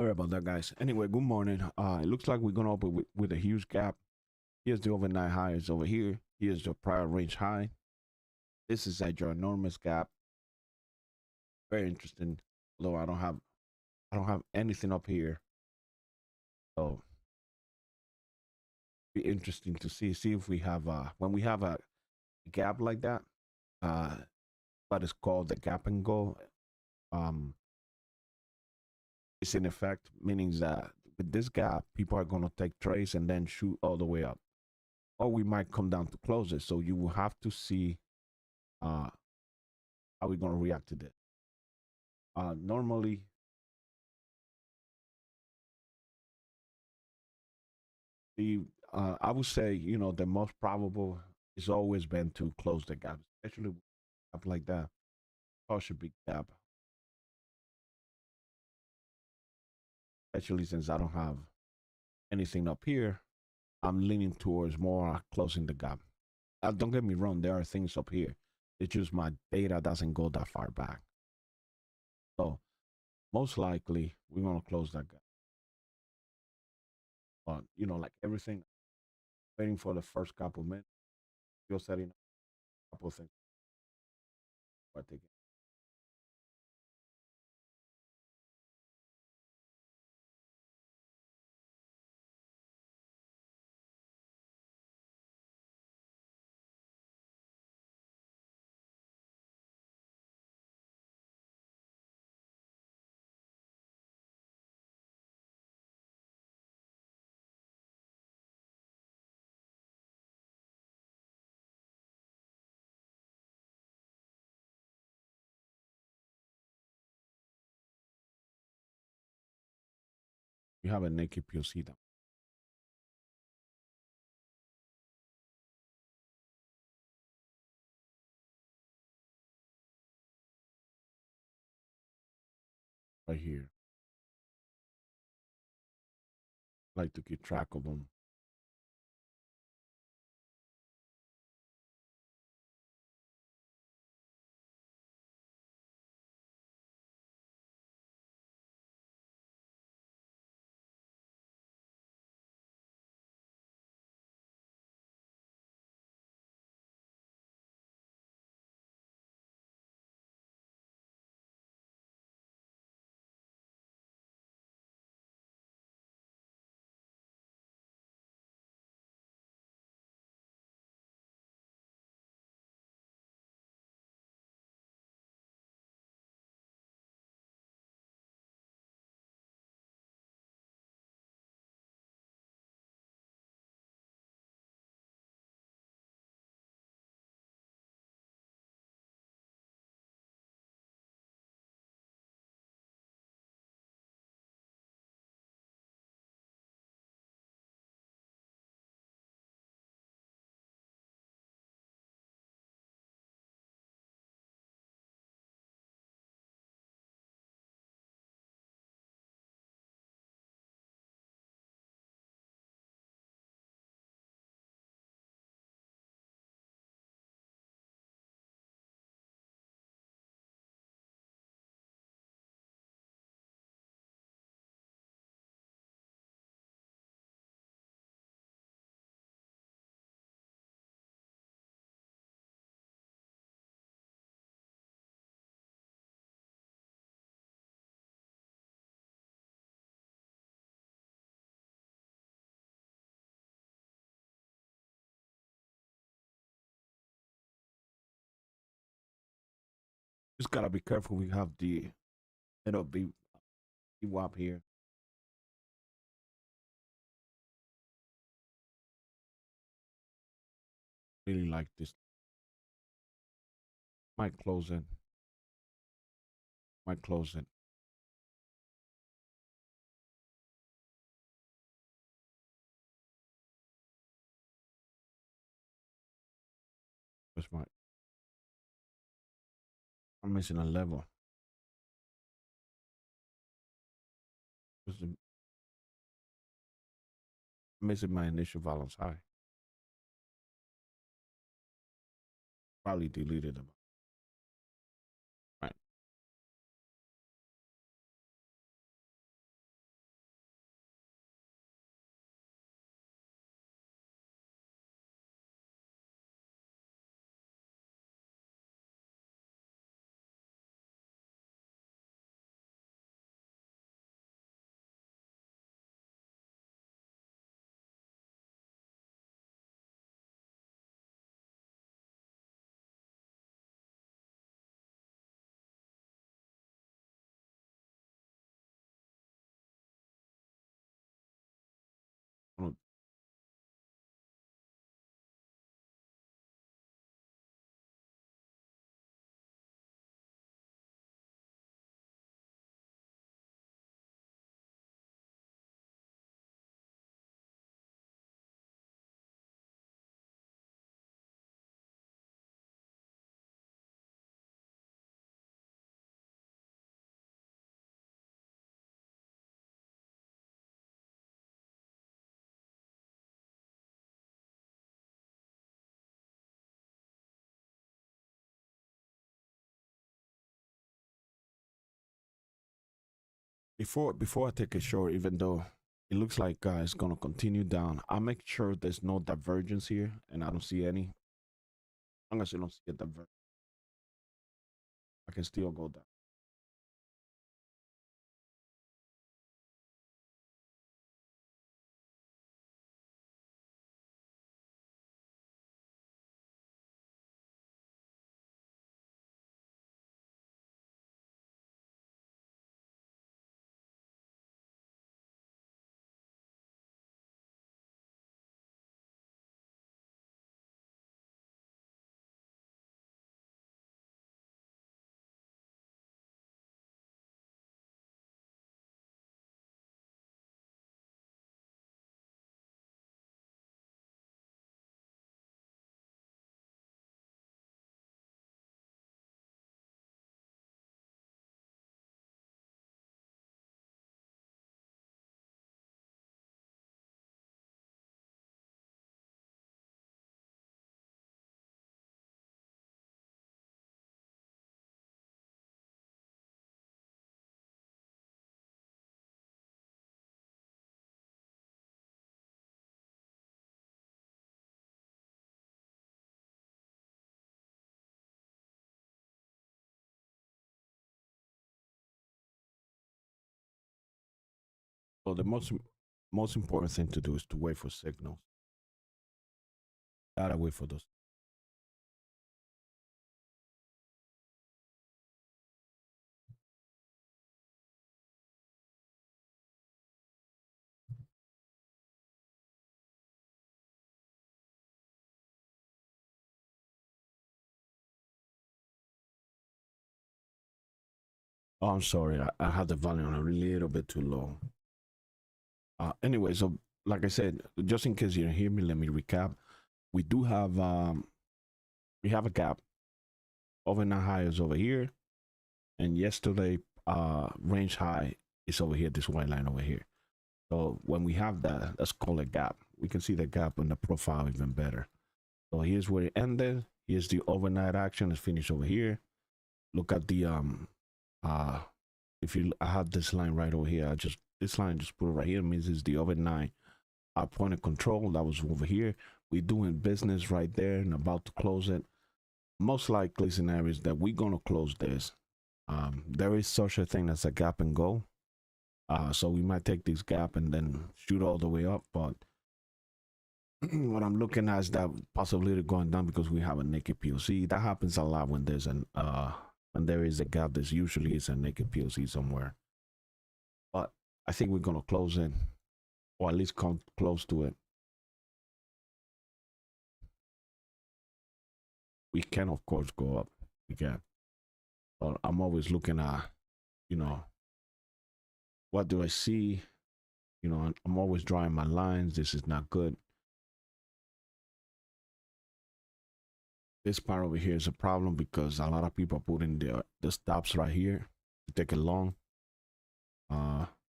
Sorry about that, guys. Anyway, good morning. It looks like we're gonna open with a huge gap. Here's the overnight high is over here. Here's the prior range high. This is a ginormous gap. Very interesting. Although I don't have anything up here. So be interesting to see if we have when we have a gap like that, uh what is called the gap and go. Um it's in effect, meaning that with this gap, people are gonna take trades and then shoot all the way up. Or we might come down to close it. So you will have to see uh how we're gonna react to this. Normally, the I would say the most probable is always been to close the gap, especially with a gap like that. Such a big gap, especially since I don't have anything up here. I'm leaning towards more closing the gap. Don't get me wrong, there are things up here. It's just my data doesn't go that far back. So most likely we're gonna close that gap. But like everything, waiting for the first couple minutes, you're setting up a couple of things. But again, you have a naked POC down right here. I like to keep track of them. Just gotta be careful. We have the it'll be WAP here. Really like this. Might close it. Might close it. That's my. I'm missing a level. I'm missing my initial balance high. Probably deleted them. Right. Before I take a short, even though it looks like it's gonna continue down, I'll make sure there's no divergence here, and I don't see any. As long as you don't see a divergence, I can still go down. So the most important thing to do is to wait for signals. Gotta wait for those. Oh, I'm sorry, I had the volume a little bit too low. Anyway, so like I said, just in case you didn't hear me, let me recap. We do have we have a gap. Overnight high is over here, and yesterday range high is over here. This white line over here. So when we have that, let's call it gap. We can see the gap in the profile even better. So here's where it ended. Here's the overnight action. It's finished over here. Look at the uh if you I have this line right over here. This line just put it right here. It means it's the overnight point of control that was over here. We're doing business right there and about to close it. Most likely scenarios that we're gonna close this. There is such a thing as a gap and go. So we might take this gap and then shoot all the way up, but what I'm looking at is that possibility going down because we have a naked POC. That happens a lot when there's when there is a gap. There's usually is a naked POC somewhere. But I think we're gonna close it, or at least come close to it. We can of course go up. We can. But I'm always looking at, you know, what do I see? You know, I'm always drawing my lines. This is not good. This part over here is a problem because a lot of people are putting the stops right here to take it long.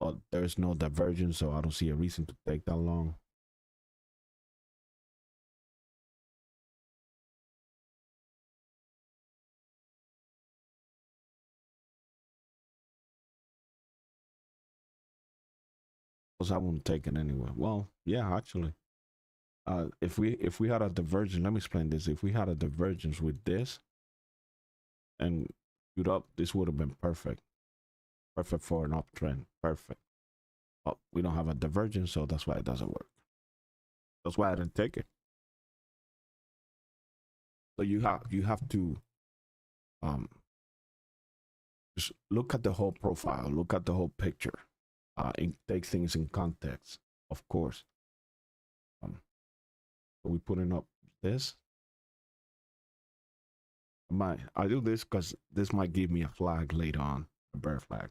But there's no divergence, so I don't see a reason to take that long. Because I wouldn't take it anyway. Well, yeah, actually. If we had a divergence, let me explain this. If we had a divergence with this and shoot up, this would have been perfect. Perfect for an uptrend. Perfect. But we don't have a divergence, so that's why it doesn't work. That's why I didn't take it. So you have to um just look at the whole profile, look at the whole picture, and take things in context, of course. So we putting up this. I do this because this might give me a flag later on, a bear flag.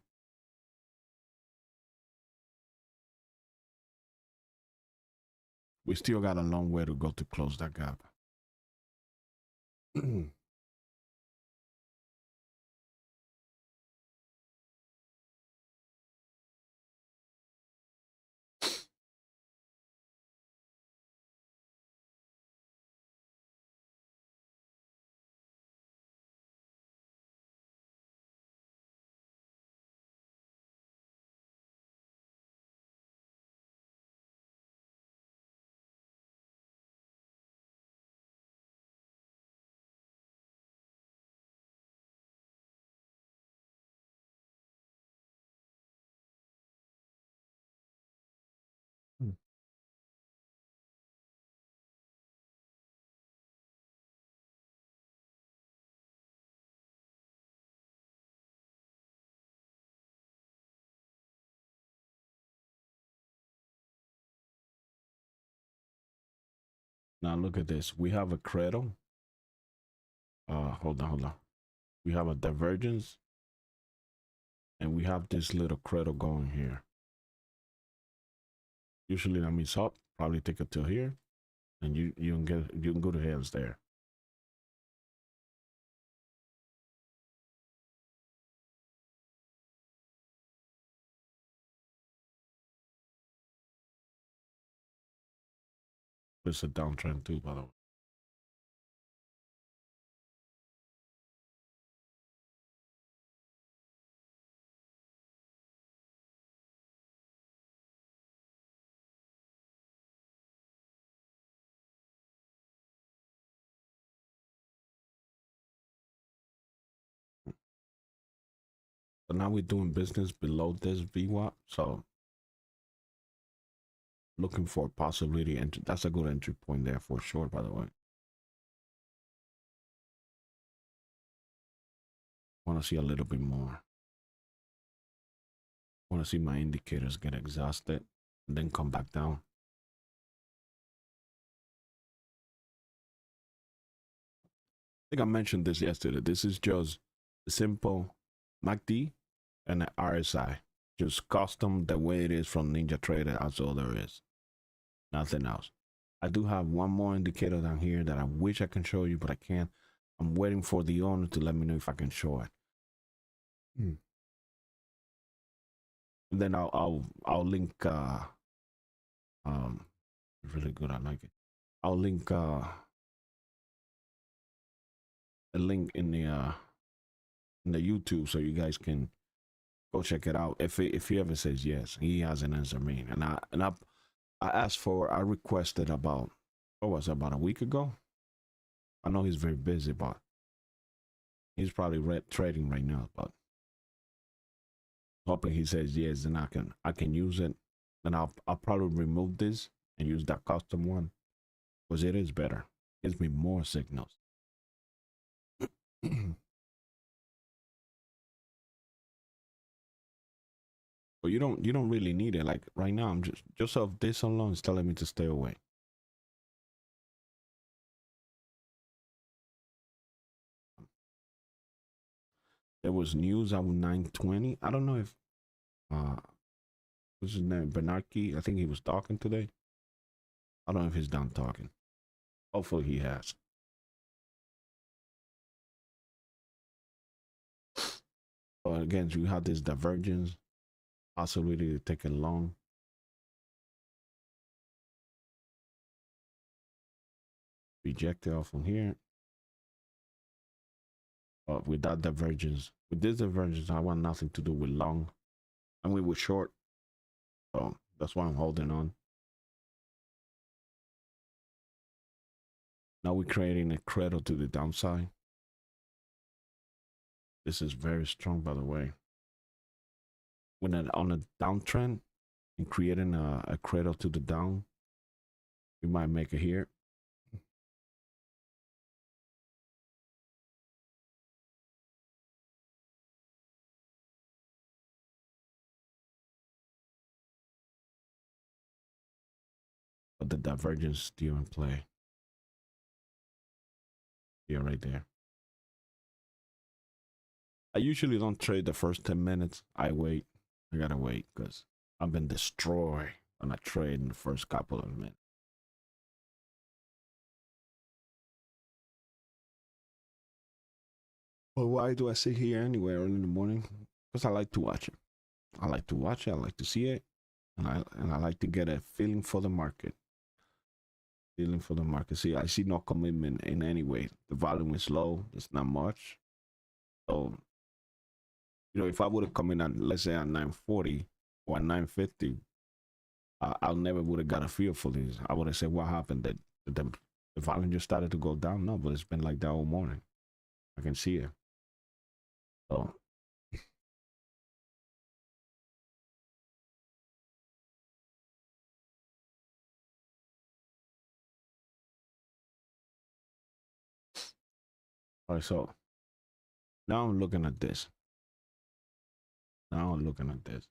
We still got a long way to go to close that gap. Now look at this. We have a cradle. Hold on. We have a divergence, and we have this little cradle going here. Usually that means up. Probably take it till here, and you can go to hands there. It's a downtrend too, by the way. So now we're doing business below this VWAP. So looking for possibility, and that's a good entry point there for sure, by the way. Want to see a little bit more. Want to see my indicators get exhausted and then come back down. I think I mentioned this yesterday. This is just a simple MACD and an RSI, just custom the way it is from NinjaTrader. That's all there is, nothing else. I do have one more indicator down here that I wish I can show you, but I can't. I'm waiting for the owner to let me know if I can show it. And then I'll link really good. I like it. I'll link a link in the YouTube so you guys can go check it out. If he ever says yes, he hasn't answered me. And I requested about, what was it, about a week ago. I know he's very busy, but he's probably trading right now. But hoping he says yes, then I can use it. And I'll probably remove this and use that custom one because it is better. It gives me more signals. But you don't really need it. Like right now, I'm just off this alone is telling me to stay away. There was news on 9:20. I don't know if what's his name, Bernarki. I think he was talking today. I don't know if he's done talking. Hopefully he has. But again, you have this divergence, possibility to take it long. Reject it off from here. But with that divergence, with this divergence, I want nothing to do with long. And we were short. So that's why I'm holding on. Now we're creating a cradle to the downside. This is very strong, by the way. When on a downtrend and creating a cradle to the down, we might make it here. But the divergence is still in play. Yeah, right there. I usually don't trade the first 10 minutes. I wait. I gotta wait because I've been destroyed when I trade in the first couple of minutes. But why do I sit here anyway early in the morning? Because I like to watch it. I like to watch it. I like to see it, and I like to get a feeling for the market. Feeling for the market. See, I see no commitment in any way. The volume is low. It's not much. So, if I would have come in at, let's say, at 940 or at 950, I never would have got a feel for this. I would have said, what happened? That the volume just started to go down? No, but it's been like that all morning. I can see it. So, all right, so now I'm looking at this. Now I'm looking at this.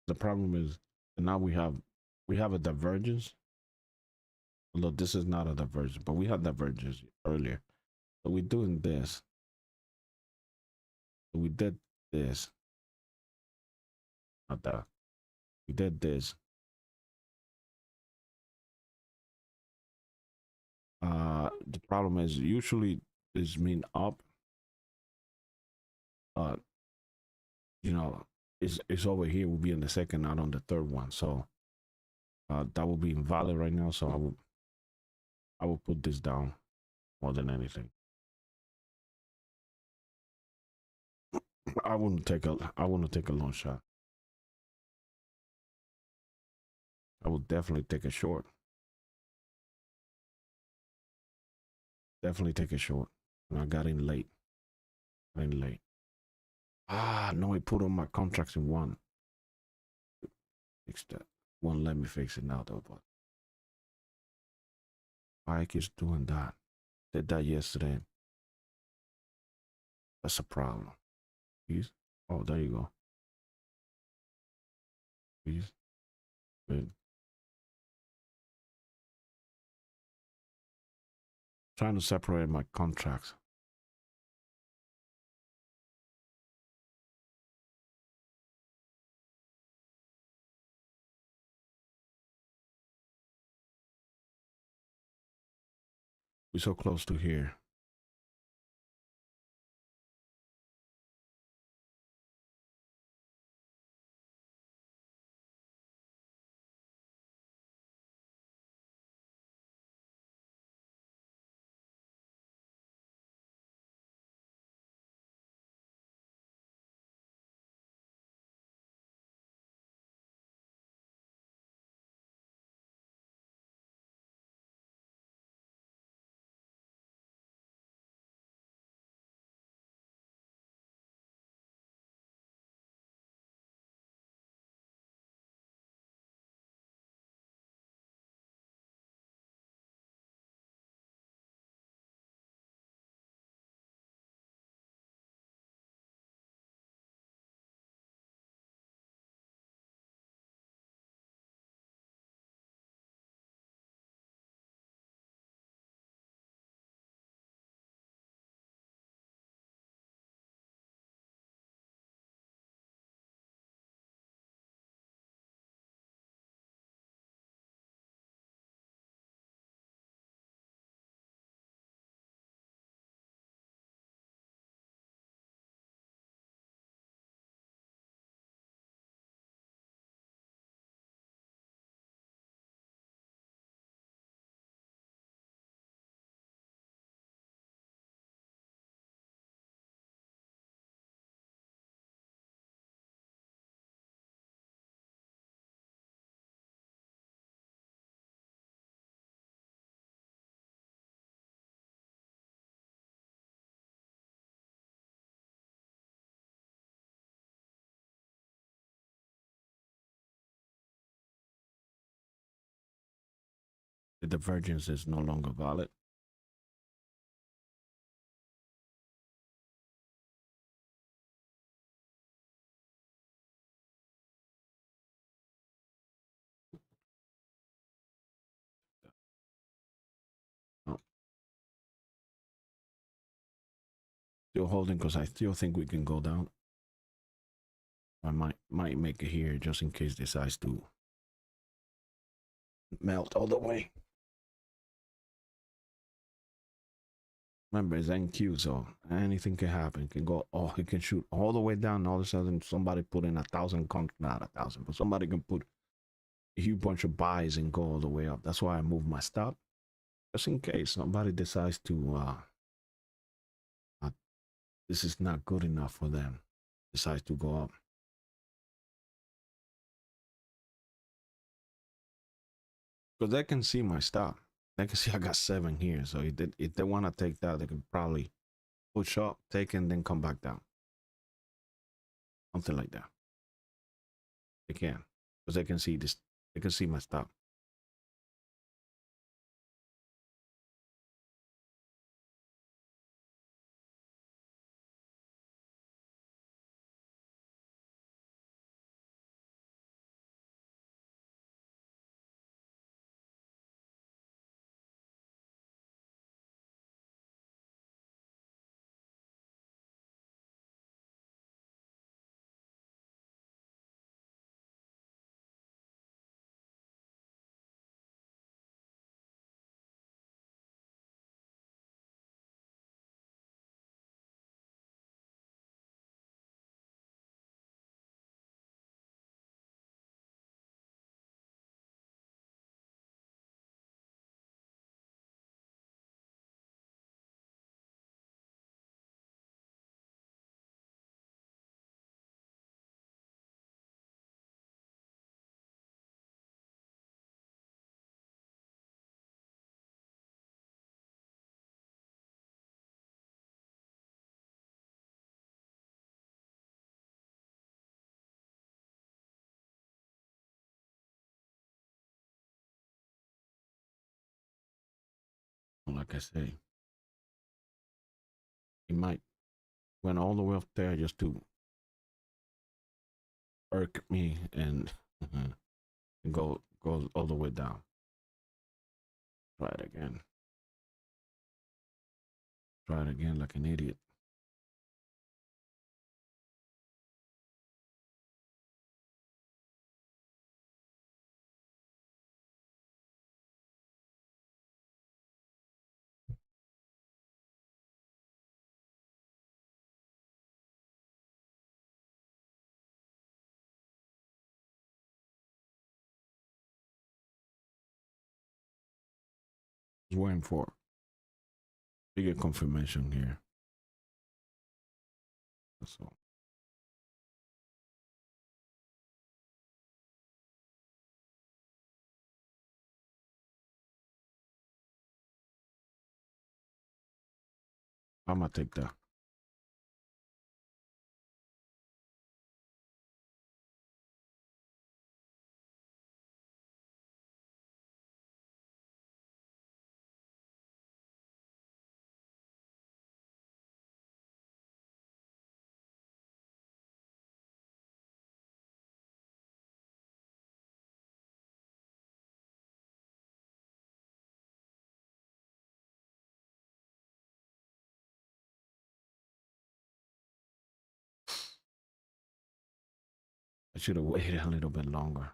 The problem is now we have a divergence. Although this is not a divergence, but we had divergence earlier. So we're doing this. So we did this. Not that. We did this. The problem is usually this mean up. You know, it's over here. Will be in the second, not on the third one. So that will be invalid right now. So I will put this down more than anything. I wouldn't take a long shot. I will definitely take a short. Definitely take a short. And I got in late. No, I put all my contracts in one. Fix that. Won't let me fix it now though, but why it keeps doing that? Did that yesterday. That's a problem. Please. Oh, there you go. Please. Good. Trying to separate my contracts. We're so close to here. The divergence is no longer valid. No. Still holding because I still think we can go down. I might make it here just in case it decides to melt all the way. Remember, it's NQ, so anything can happen. It can go, oh, it can shoot all the way down. And all of a sudden, somebody put in 1,000 not 1,000, but somebody can put a huge bunch of buys and go all the way up. That's why I moved my stop, just in case somebody decides to, this is not good enough for them, decides to go up. Because they can see my stop. They can see I got 7 here. So if they want to take that, they can probably push up, take it, and then come back down. Something like that. They can. Because they can see this. They can see my stop. like I say, he might went all the way up there just to irk me and, and goes all the way down. Try it again. Try it again like an idiot. I was waiting for bigger confirmation here. That's all. I'm gonna take that. I should have waited a little bit longer.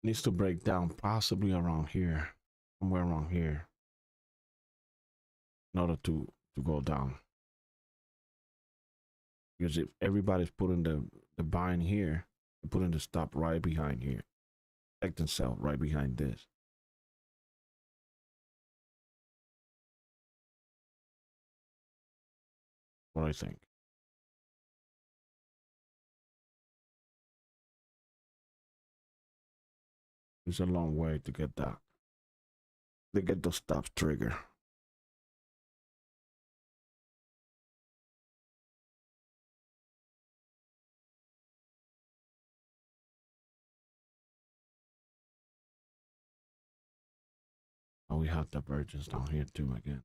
Needs to break down possibly around here, somewhere around here, in order to go down. Because if everybody's putting the bind here, they're putting the stop right behind here, protect and sell right behind this. What I think. It's a long way to get that. They get those stops trigger. And we have divergence down here too again.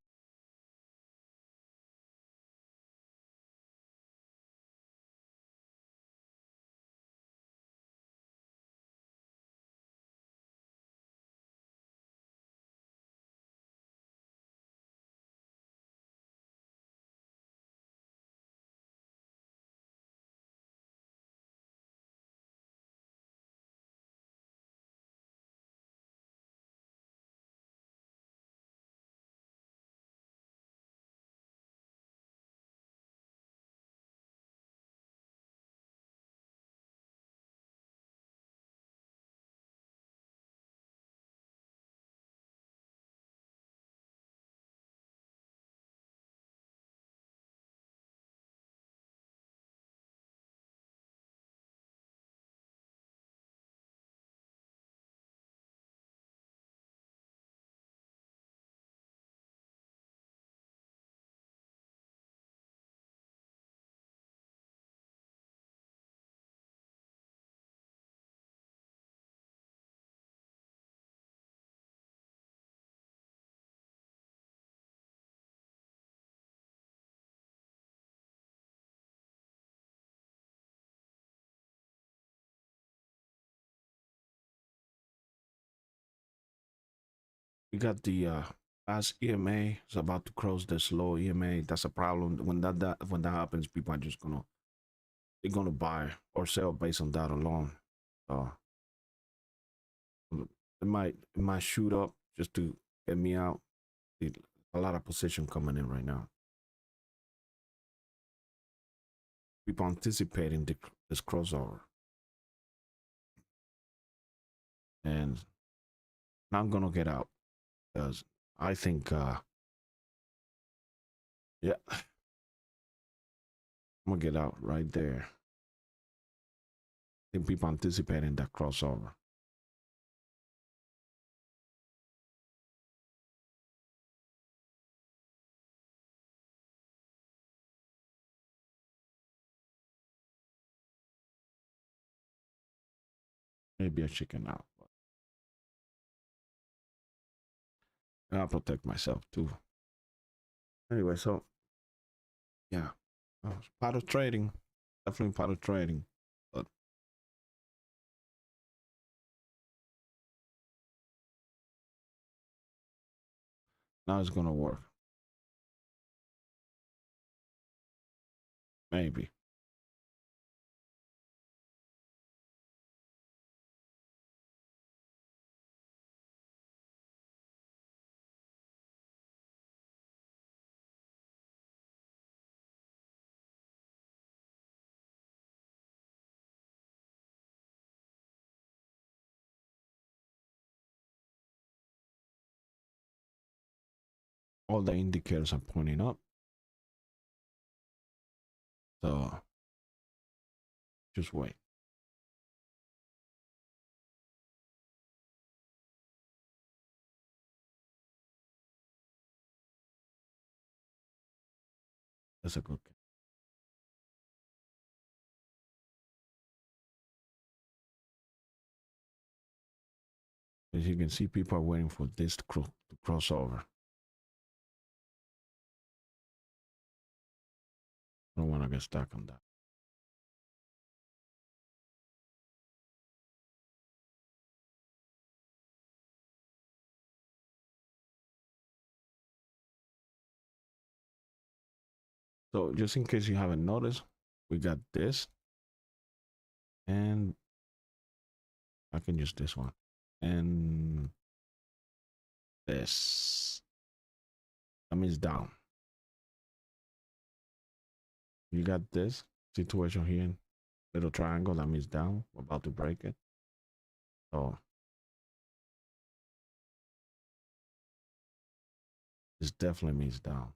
You got the fast EMA. It's about to cross the slow EMA. That's a problem. When that happens, people are just they're gonna buy or sell based on that alone. So it might shoot up just to get me out. A lot of position coming in right now. People anticipating this crossover, and I'm gonna get out because I think, yeah, I'm gonna get out right there. I think people anticipating that crossover. Maybe a chicken out, but I'll protect myself too. Anyway, so yeah, part of trading, definitely part of trading, but now it's gonna work. Maybe. All the indicators are pointing up, so just wait. That's a good. As you can see, people are waiting for this to cross over. I don't want to get stuck on that. So just in case you haven't noticed, we got this, and I can use this one, and this. That means down. You got this situation here, little triangle, that means down. We're about to break it. So this definitely means down.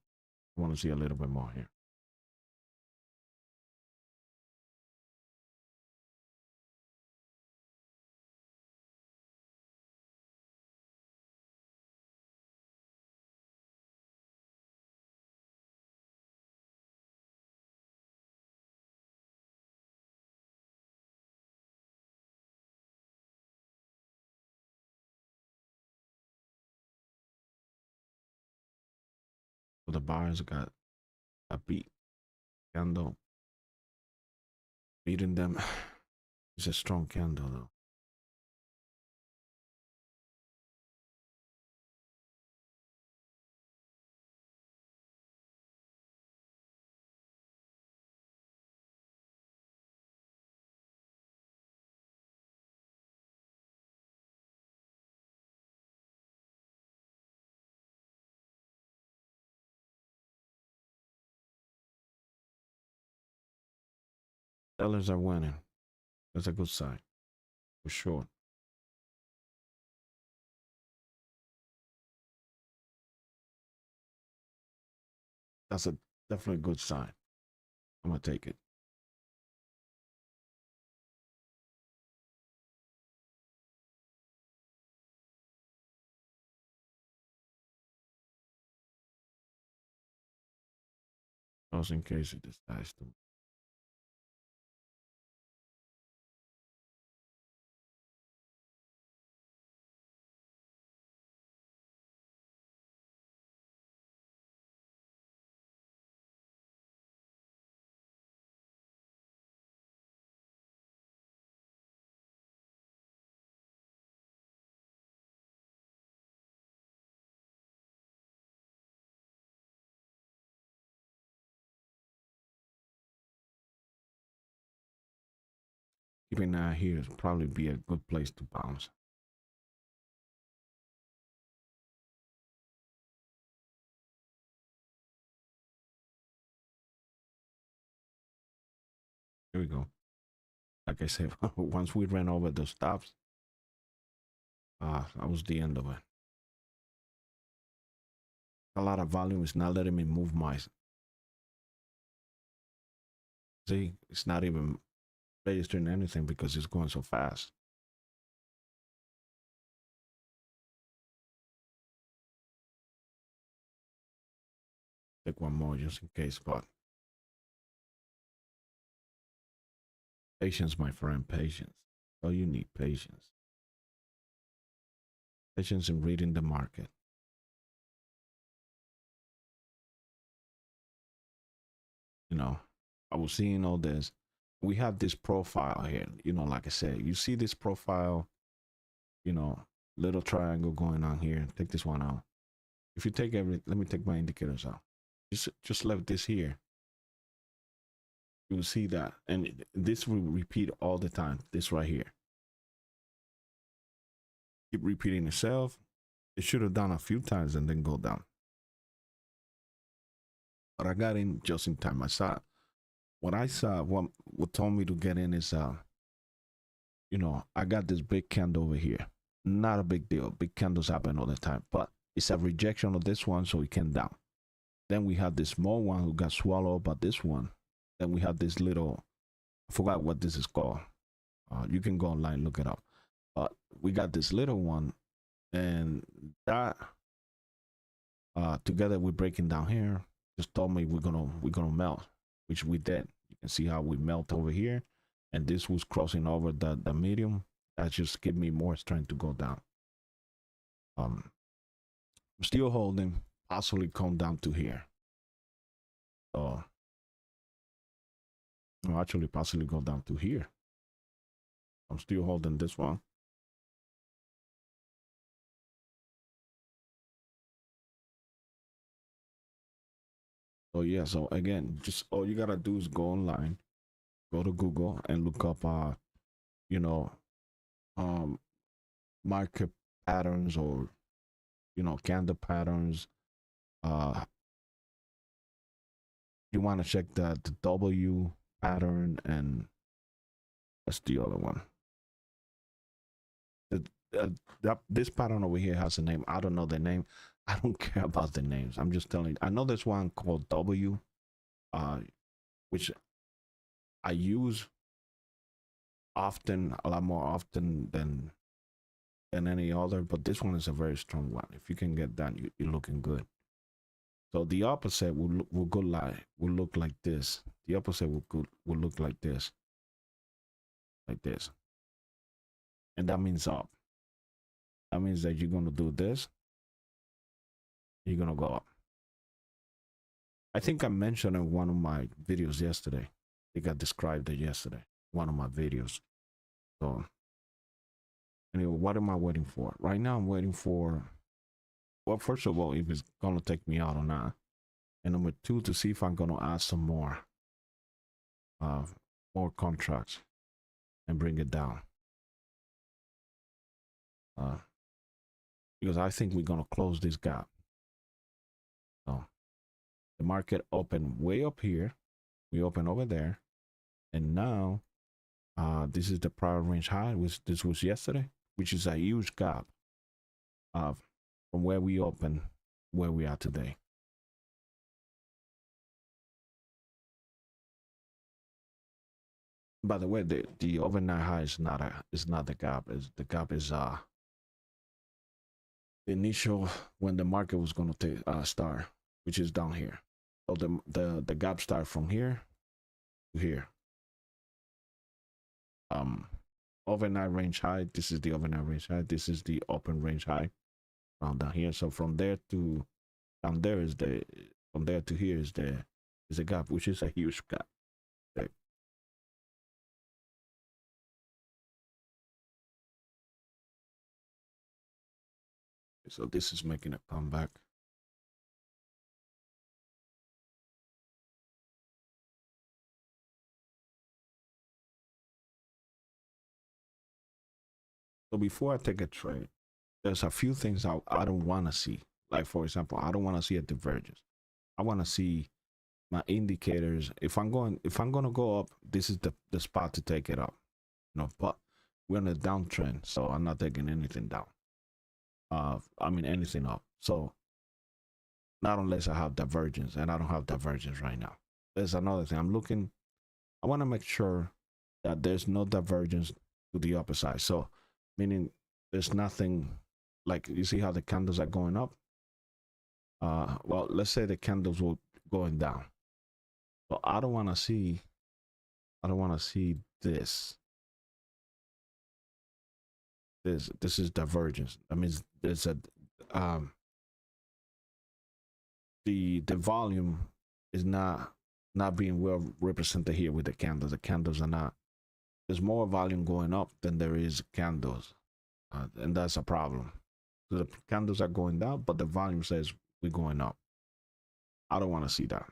I want to see a little bit more here. So the buyers got a beat candle, beating them. It's a strong candle though. Sellers are winning. That's a good sign for sure. That's a definitely good sign. I'm gonna take it. Just in case it decides to. keeping an eye here is probably be a good place to bounce. Here we go. Like I said, once we ran over the stops, that was the end of it. A lot of volume is not letting me move my. See, it's not even registering anything because it's going so fast. Take one more just in case, but patience, my friend, patience. Oh, you need patience. Patience in reading the market. You know, I was seeing all this. We have this profile here, you know, like I said, you see this profile, you know, little triangle going on here. Take this one out. If you take let me take my indicators out. Just left this here. You will see that, and this will repeat all the time. This right here. Keep repeating itself. It should have done a few times and then go down. But I got in just in time. I saw what I saw. What told me to get in is you know, I got this big candle over here. Not a big deal. Big candles happen all the time, but it's a rejection of this one, so it came down. Then we have this small one who got swallowed by this one. Then we have this little, I forgot what this is called. You can go online, look it up. But we got this little one, and that together with breaking down here just told me we're gonna melt, which we did. You can see how we melt over here, and this was crossing over the medium. That just gave me more strength to go down. I'm still holding, possibly come down to here. So I'll actually possibly go down to here. I'm still holding this one. So yeah, so again, just all you gotta do is go online, go to Google and look up you know, um market patterns, or you know, candle patterns. Uh you want to check the W pattern, and that's the other one. The, this pattern over here has a name. I don't know the name. I don't care about the names. I'm just telling you. I know there's one called W, which I use often, a lot more often than any other. But this one is a very strong one. If you can get that, you're looking good. So the opposite will look like this. The opposite will look like this, and that means up. That means that you're gonna do this. You're gonna go up. I think I mentioned in one of my videos yesterday. I think I described it yesterday. One of my videos. So anyway, what am I waiting for? Right now, I'm waiting for. Well, first of all, if it's gonna take me out or not, and number two, to see if I'm gonna add some more contracts and bring it down. Because I think we're gonna close this gap. So the market opened way up here, we open over there, and now this is the prior range high, which this was yesterday, which is a huge gap from where we open, where we are today. By the way, the overnight high is not the gap. The gap is the initial when the market was going to start, which is down here. So the gap start from here to here. Overnight range high. This is the overnight range high. This is the open range high around down here. So from there to down there is from there to here is a gap, which is a huge gap. Okay. So this is making a comeback. So before I take a trade, there's a few things I don't want to see. Like for example, I don't want to see a divergence. I want to see my indicators. If I'm gonna go up, this is the spot to take it up. You know, but we're in a downtrend, so I'm not taking anything down. I mean anything up. So not unless I have divergence, and I don't have divergence right now. There's another thing I'm looking. I want to make sure that there's no divergence to the upper side. So meaning there's nothing, like you see how the candles are going up. Well, let's say the candles will going down. So I don't want to see. I don't want to see this. This is divergence. That means there's a the volume is not being well represented here with the candles. The candles are not. There's more volume going up than there is candles, and that's a problem. So the candles are going down, but the volume says we're going up. I don't want to see that.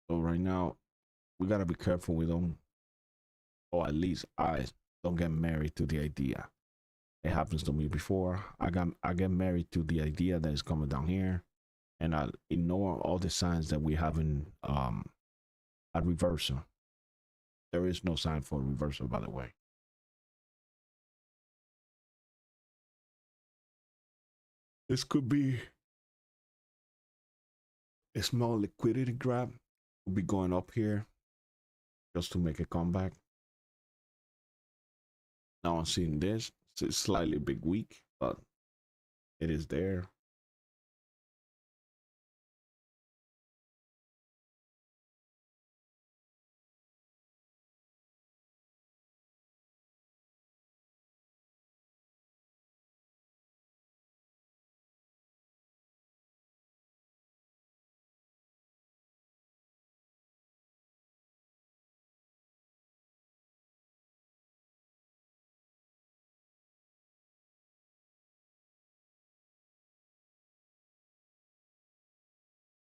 So right now, we gotta be careful we don't, or at least I don't get married to the idea. It happens to me before. I get married to the idea that it's coming down here, and I ignore all the signs that we have in a reversal. There is no sign for a reversal, by the way. This could be a small liquidity grab. We'll be going up here just to make a comeback. Now I'm seeing this. It's slightly big weak, but it is there.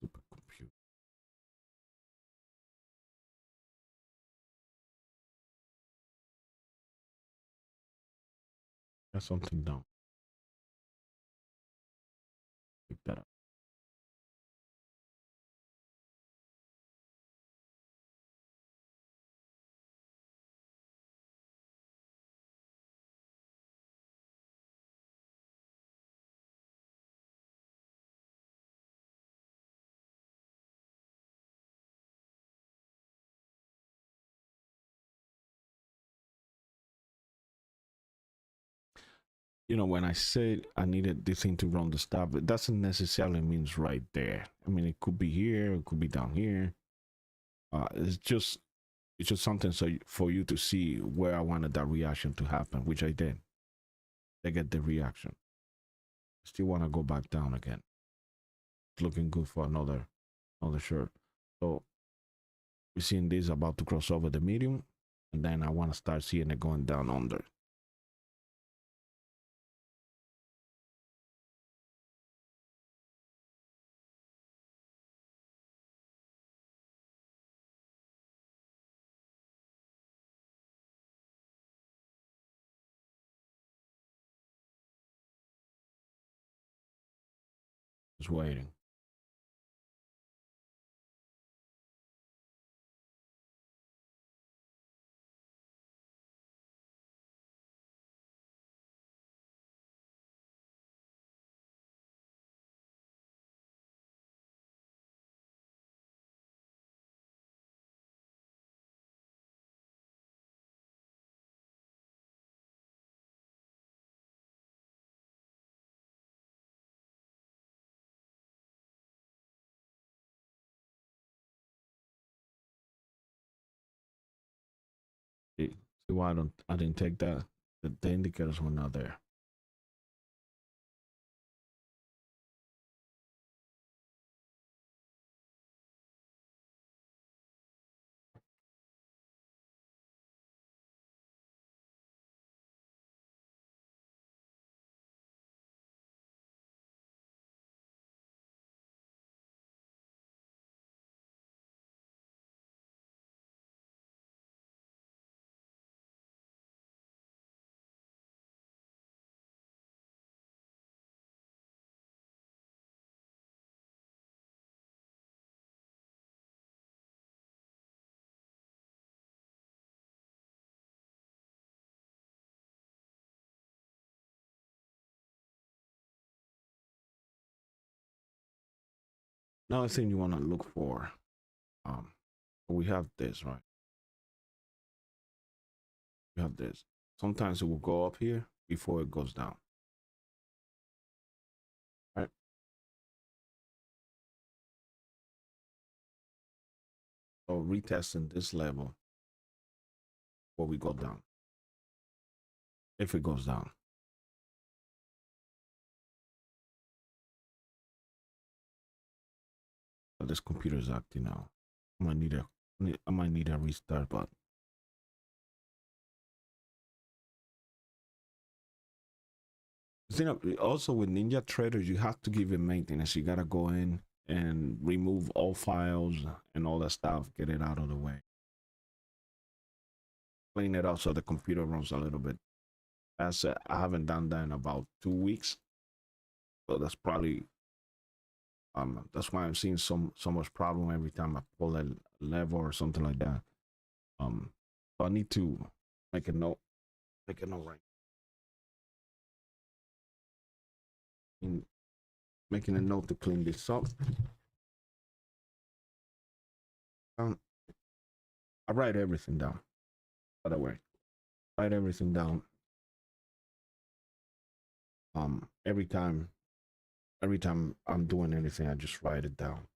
Supercomputer. Got something down. Pick that up. You know, when I said I needed this thing to run the stop, it doesn't necessarily means right there. I mean, it could be here, it could be down here. It's just something for you to see where I wanted that reaction to happen, which I did. I get the reaction. Still want to go back down again. It's looking good for another shirt. So we're seeing this about to cross over the medium, and then I want to start seeing it going down under. Just waiting. See why I didn't take that? The indicators were not there. Another thing you want to look for, we have this, right? We have this. Sometimes it will go up here before it goes down, right? So retesting this level before we go down, if it goes down. But this computer is acting now. I might need a restart, but also with NinjaTrader, you have to give it maintenance. You gotta go in and remove all files and all that stuff, get it out of the way, clean it up so the computer runs a little bit faster. I haven't done that in about 2 weeks, so that's probably that's why I'm seeing so much problem every time I pull a lever or something like that. So I need to make a note right. Making a note to clean this up. I write everything down, by the way. Write everything down. Every time I'm doing anything, I just write it down.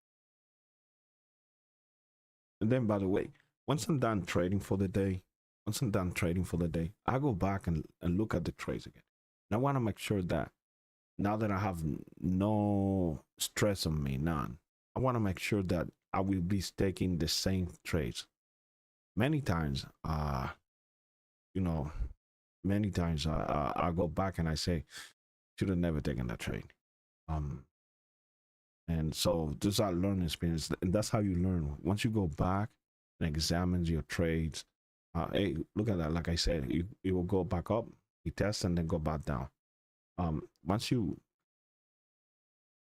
And then, by the way, once I'm done trading for the day, I go back and look at the trades again. And I want to make sure that now that I have no stress on me, none, I want to make sure that I will be taking the same trades. Many times, I go back and I say, should have never taken that trade. And so this is our learning experience, and that's how you learn. Once you go back and examine your trades, hey, look at that. Like I said, you will go back up, you test, and then go back down. Once you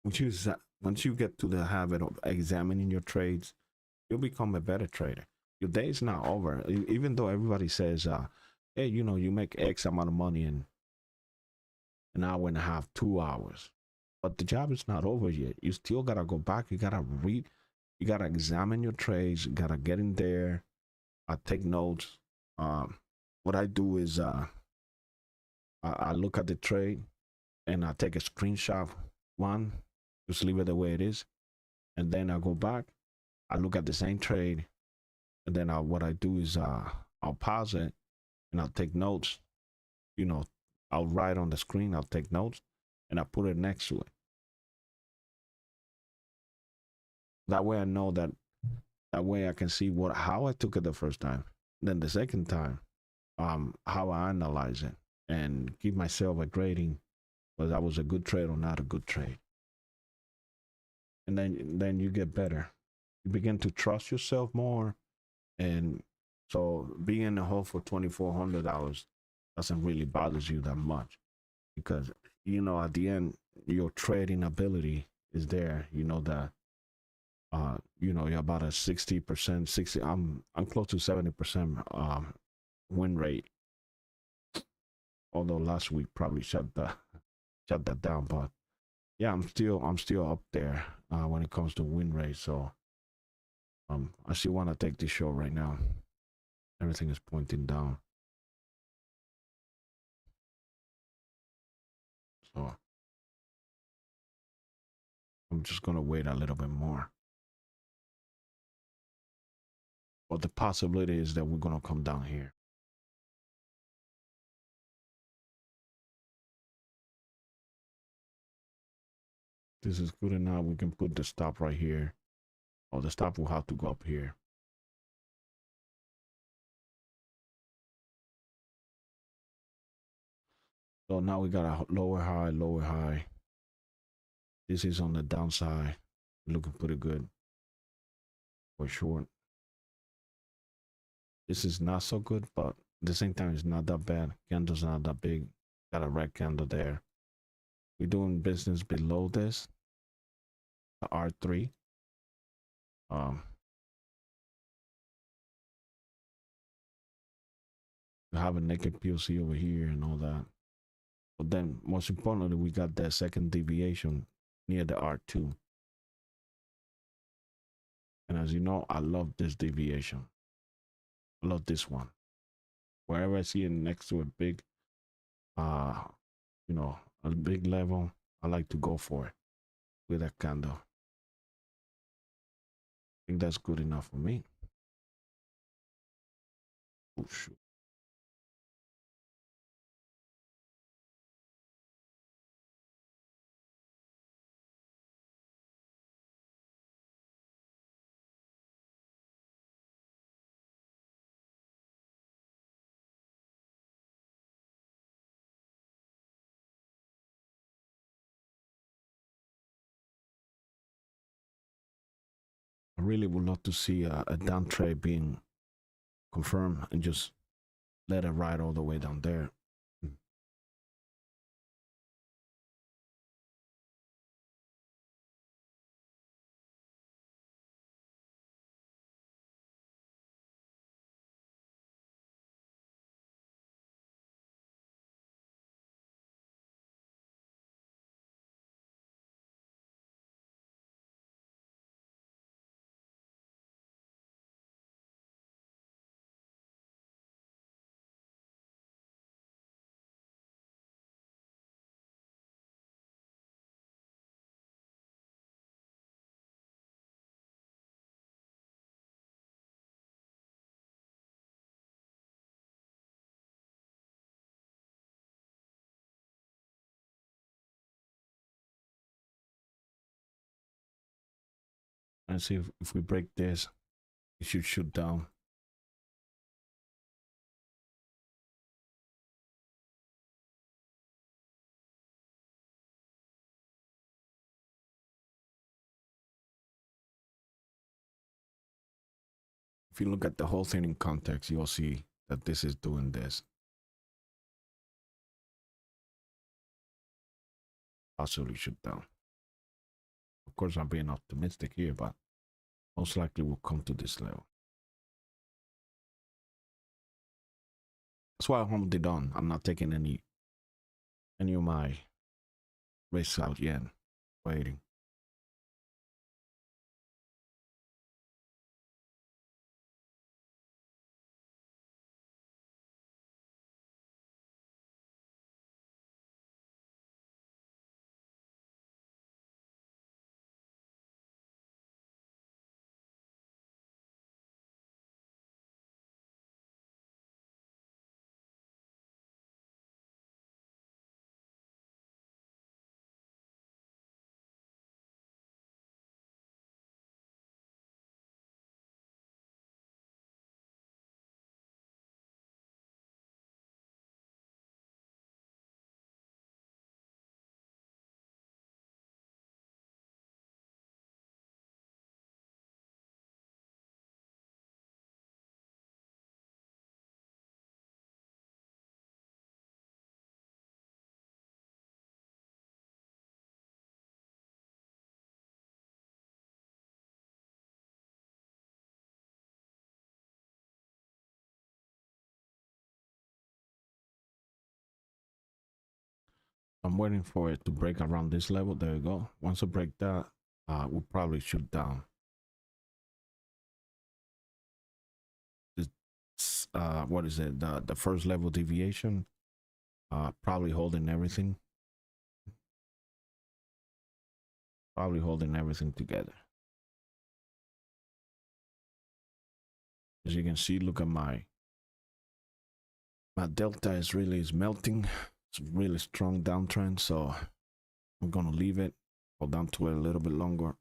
get to the habit of examining your trades, you'll become a better trader. Your day is not over. Even though everybody says, hey, you make X amount of money in an hour and a half, 2 hours. But the job is not over yet. You still gotta go back. You gotta read. You gotta examine your trades. You gotta get in there. I take notes. What I do is I look at the trade and I take a screenshot. One, just leave it the way it is, and then I go back. I look at the same trade, and then what I do is I'll pause it and I'll take notes. I'll write on the screen. I'll take notes and I put it next to it. That way I know that way I can see how I took it the first time. Then the second time, how I analyze it and give myself a grading, whether that was a good trade or not a good trade. And then you get better. You begin to trust yourself more. And so being in the hole for $2,400 doesn't really bother you that much, because at the end your trading ability is there. That you're about a 60%, I'm close to 70% win rate, although last week probably shut that down. But yeah, I'm still up there when it comes to win rate. So I still want to take this show right now. Everything is pointing down. So I'm just going to wait a little bit more. But the possibility is that we're going to come down here. This is good enough. We can put the stop right here. Or the stop will have to go up here. So now we got a lower high. This is on the downside. Looking pretty good for short. This is not so good, but at the same time, it's not that bad. Candle's not that big. Got a red candle there. We're doing business below this, the R3. We have a naked POC over here and all that. But then, most importantly, we got that second deviation near the R2. And as you know, I love this deviation. I love this one. Wherever I see it next to a big, uh, you know, a big level, I like to go for it with a candle. I think that's good enough for me. Oh, shoot. I really would love to see a down trade being confirmed and just let it ride all the way down there. And see if we break this, it should shoot down. If you look at the whole thing in context, you'll see that this is doing this. Possibly shoot down. Of course, I'm being optimistic here, but most likely we'll come to this level. That's why I hold it on. I'm not taking any of my risks out yet. Waiting. I'm waiting for it to break around this level. There you go. Once I break that, we'll probably shoot down. It's, what is it? The first level deviation. Probably holding everything. Probably holding everything together. As you can see, look at my delta is melting. It's a really strong downtrend, so I'm gonna leave it, hold on to it a little bit longer.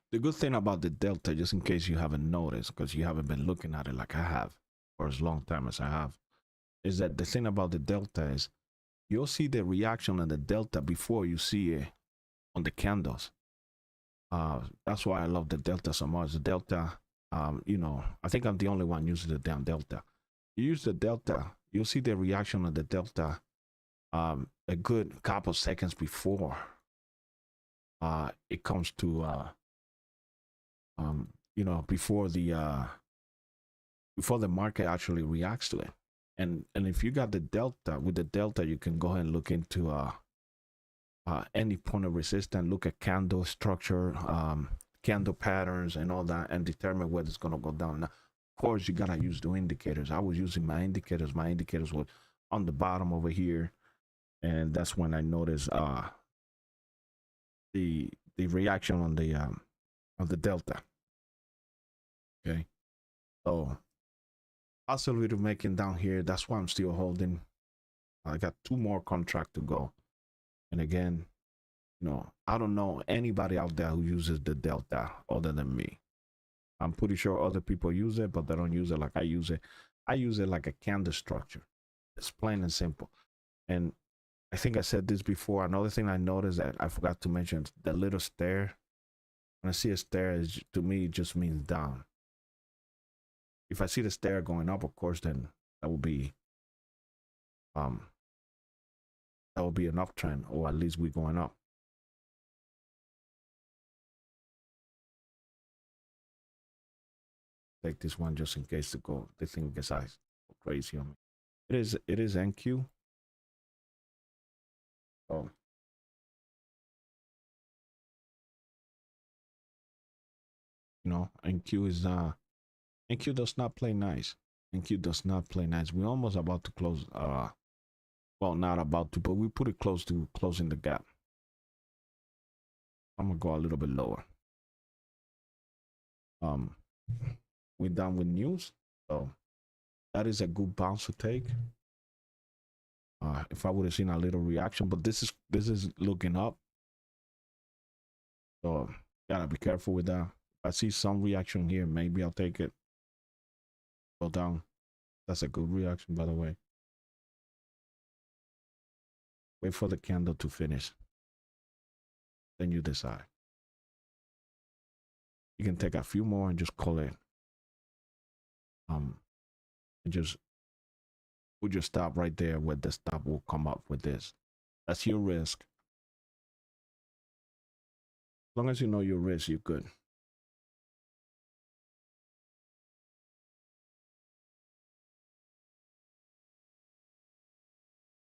The good thing about the delta, just in case you haven't noticed, because you haven't been looking at it like I have for as long time as I have, is that the thing about the delta is you'll see the reaction on the delta before you see it on the candles. That's why I love the delta so much. The delta, you know, I think I'm the only one using the damn delta. You use the delta, you'll see the reaction of the delta a good couple seconds before it comes to you know, before the market actually reacts to it. And if you got the delta, with the delta, you can go ahead and look into any point of resistance, look at candle structure, candle patterns, and all that, and determine whether it's gonna go down. Now, of course, you gotta use the indicators. I was using my indicators. My indicators were on the bottom over here, and that's when I noticed the reaction on the delta. Okay, so oscillator making down here. That's why I'm still holding. I got 2 more contracts to go, and again, you know, I don't know anybody out there who uses the delta other than me. I'm pretty sure other people use it, but they don't use it like I use it. I use it like a candle structure. It's plain and simple. And I think I said this before. Another thing I noticed that I forgot to mention, the little stare. When I see a stare, to me, it just means down. If I see the stare going up, of course, then that will be an uptrend, or at least we're going up. Take this one just in case the thing gets crazy on me. It is NQ. Oh, you know, NQ does not play nice. NQ does not play nice. We're almost about to close. Well, not about to, but we put it close to closing the gap. I'm gonna go a little bit lower. We're done with news, so that is a good bounce to take. If I would have seen a little reaction, but this is looking up, so gotta be careful with that. If I see some reaction here, maybe I'll take it. Go down. That's a good reaction, by the way. Wait for the candle to finish, then you decide. You can take a few more and just call it. And just put your stop right there where the stop will come up with this. That's your risk. As long as you know your risk, you're good.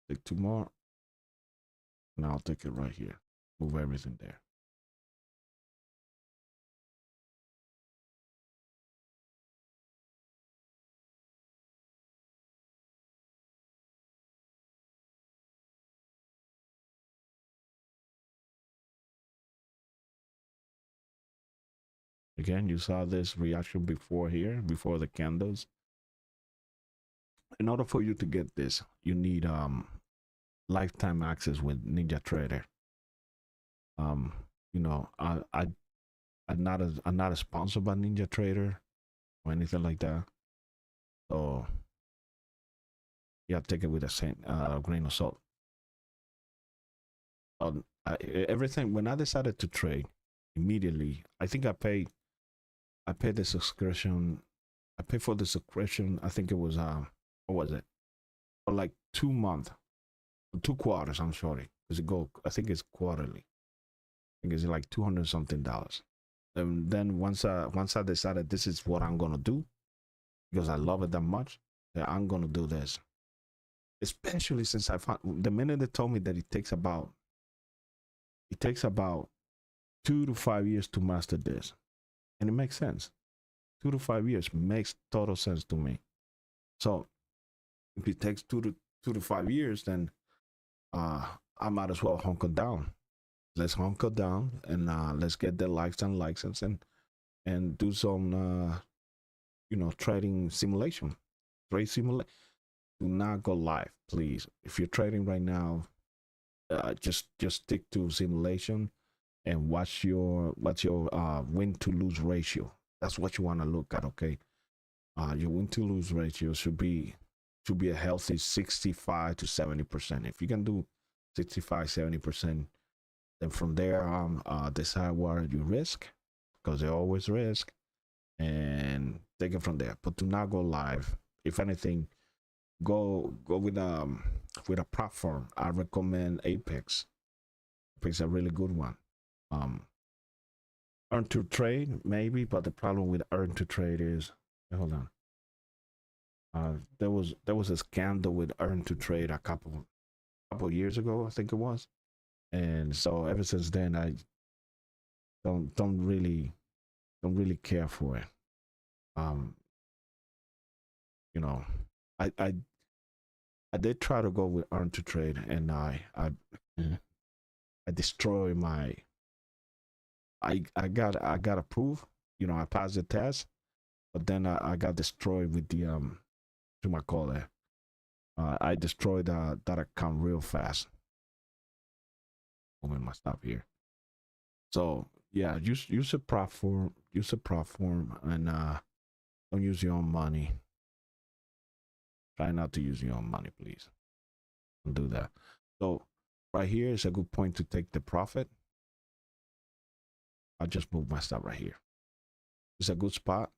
Take 2 more. Now I'll take it right here. Move everything there. Again, you saw this reaction before here, before the candles. In order for you to get this, you need lifetime access with NinjaTrader. You know, I'm not a sponsor by NinjaTrader or anything like that. So yeah, take it with a grain of salt. Everything, when I decided to trade, immediately, I think I paid the subscription. I paid for the subscription. I think it was what was it? For like 2 months, 2 quarters. I'm sorry. Does it go? I think it's quarterly. I think it's like $200 something. And then once I decided this is what I'm gonna do, because I love it that much, that I'm gonna do this. Especially since I found the minute they told me that it takes about 2 to 5 years to master this, and it makes sense. 2 to 5 years makes total sense to me. So if it takes 2 to 5 years, then I might as well hunker down. Let's hunker down and let's get the lifetime license and do some you know, trading simulation. Trade simulation. Do not go live, please. If you're trading right now, just stick to simulation and what's your win to lose ratio. That's what you want to look at. Okay, your win to lose ratio should be a healthy 65 to 70%. If you can do 65 70%, then from there decide what you risk, because they always risk, and take it from there. But do not go live. If anything, go with a platform. I recommend Apex. Apex is a really good one. Um, earn to trade maybe, but the problem with earn to trade is, hold on. There was a scandal with earn to trade a couple years ago, I think it was, and so ever since then I don't really care for it. Um, you know, I I I did try to go with earn to trade, and I destroy my. I got approved. I passed the test, but then I got destroyed with the to my call it. I destroyed that account real fast. Moving my stop here. So yeah, use a platform, and don't use your own money. Try not to use your own money, please. Don't do that. So right here is a good point to take the profit. I just move my stop right here. It's a good spot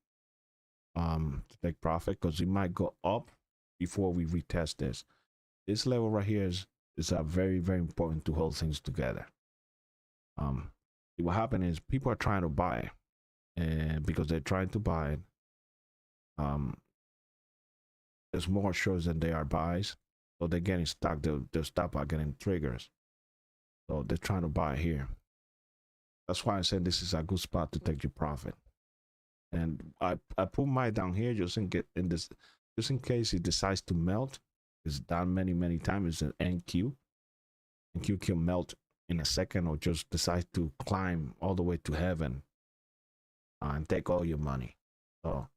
to take profit because it might go up before we retest this. This level right here is a very, very important to hold things together. What happened is people are trying to buy, and because they're trying to buy it, um, there's more shorts than they are buys, so they're getting stuck. They'll stop by getting triggers, so they're trying to buy here. That's why I said this is a good spot to take your profit. And I put mine down here just just in case it decides to melt. It's done many times. It's an NQ. NQ can melt in a second, or just decide to climb all the way to heaven and take all your money. So,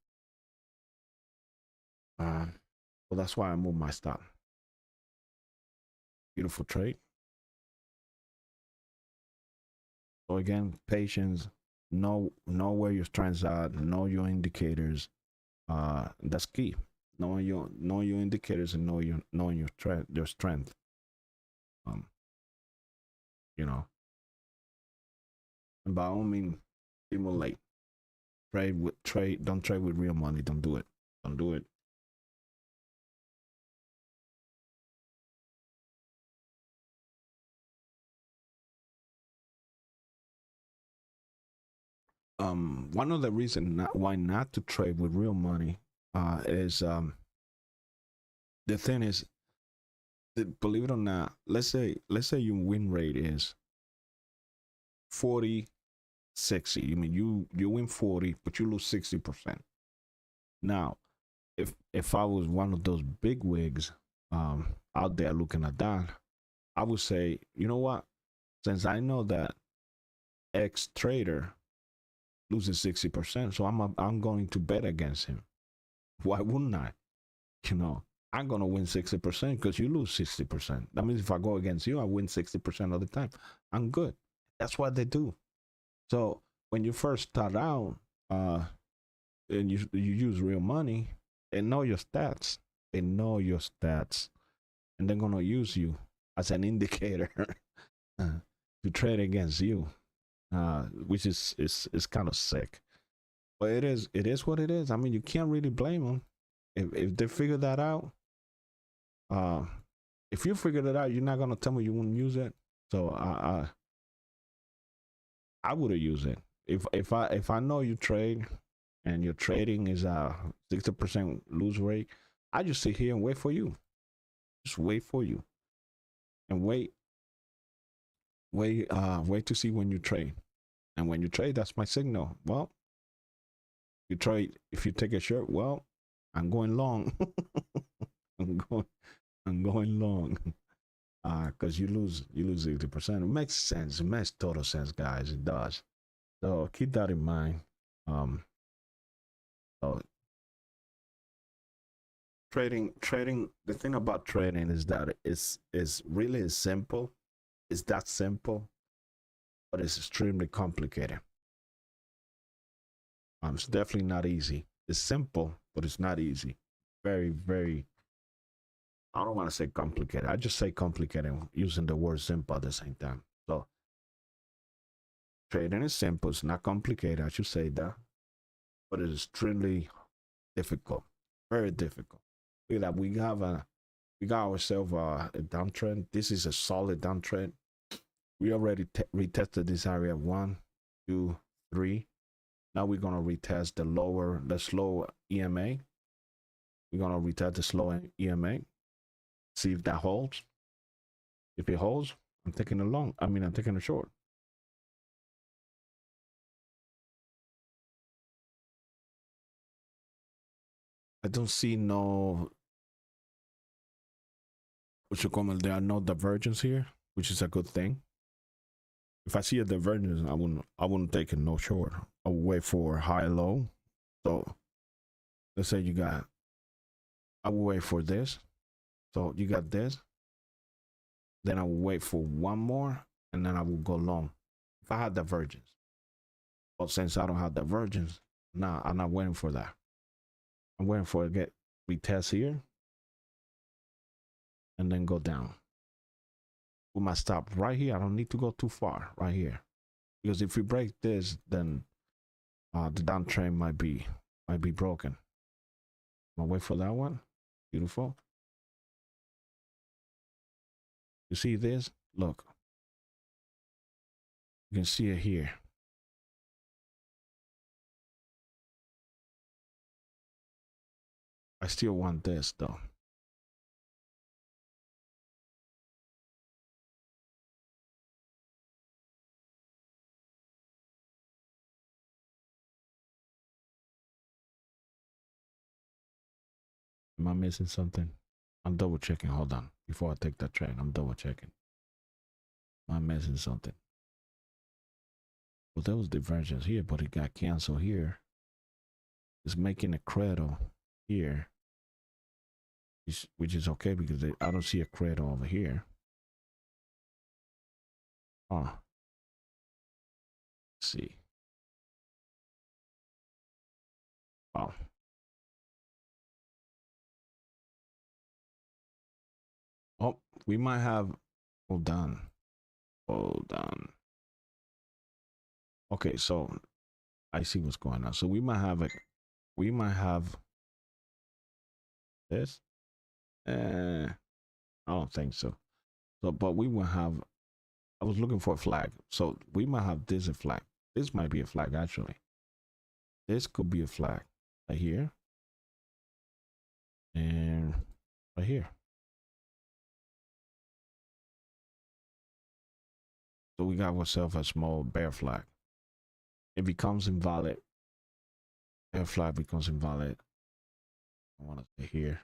well, that's why I moved my stop. Beautiful trade. So again, patience. Know where your trends are. Know your indicators. That's key. Know your indicators, and knowing your strength. Um, you know, and by all means, simulate. Trade. Don't trade with real money. Don't do it. Don't do it. One of the reasons why not to trade with real money is the thing is, believe it or not, let's say your win rate is 40, 60. I mean, you win 40, but you lose 60%. Now, if I was one of those big wigs out there looking at that, I would say, you know what? Since I know that X trader loses 60%, so I'm going to bet against him. Why wouldn't I? You know, I'm gonna win 60% because you lose 60%. That means if I go against you, I win 60% of the time. I'm good. That's what they do. So when you first start out, and you use real money, they know your stats. They know your stats, and they're gonna use you as an indicator to trade against you, which is kind of sick. But it is what it is. I mean, you can't really blame them if they figure that out. Uh, if you figured it out, you're not gonna tell me you wouldn't use it. So I would have used it if I know you trade and your trading is a 60% lose rate. I just sit here and wait for you. Just wait for you and wait to see when you trade. And when you trade, that's my signal. Well, you trade. If you take a short, well, I'm going long. I'm going I'm going long. Because you lose 80%. It makes sense. It makes total sense, guys. It does. So keep that in mind. Um, so trading. The thing about trading is that it's really simple. It's that simple, but it's extremely complicated. It's definitely not easy. It's simple, but it's not easy. Very, very. I don't want to say complicated. I just say complicated using the word simple at the same time. So trading is simple. It's not complicated. I should say that, but it's extremely difficult. Very difficult. Look at that. We got ourselves a downtrend. This is a solid downtrend. We already retested this area 1, 2, 3. Now we're gonna retest the slow EMA. We're gonna retest the slow EMA. See if that holds. If it holds, I'm taking a long. I'm taking a short. I don't see no, what you call it, there are no divergence here, which is a good thing. If I see a divergence, I wouldn't take it no short. I'll wait for high low. So let's say I will wait for this. So you got this. Then I will wait for one more, and then I will go long. If I had divergence. But since I don't have divergence, nah, I'm not waiting for that. I'm waiting for it to get retest here, and then go down. We might stop right here. I don't need to go too far right here, because if we break this, then the downtrend might be broken. I'm gonna wait for that one. Beautiful. You see this? Look. You can see it here. I still want this though. Am I missing something? I'm double checking. Hold on. Before I take that trade, I'm double checking. Am I missing something? Well, there was divergence here, but it got canceled here. It's making a cradle here, which is okay because I don't see a cradle over here. Let's see. Oh. Oh, we might have, hold on. Okay, so I see what's going on. So we might have this. I don't think so. So, but we will have, I was looking for a flag. So we might have this a flag. This might be a flag actually. This could be a flag right here. And right here. So we got ourselves a small bear flag. It becomes invalid. Bear flag becomes invalid. I want to say here.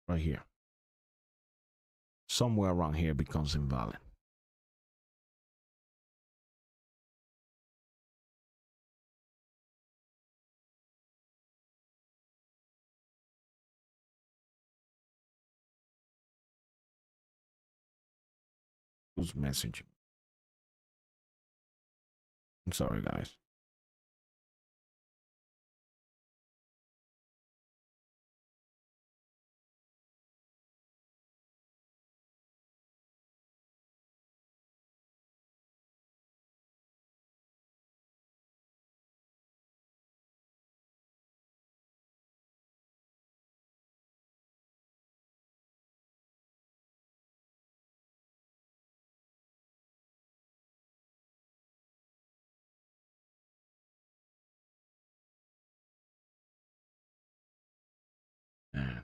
Right here. Somewhere around here becomes invalid. Who's messaging? I'm sorry, guys. Man.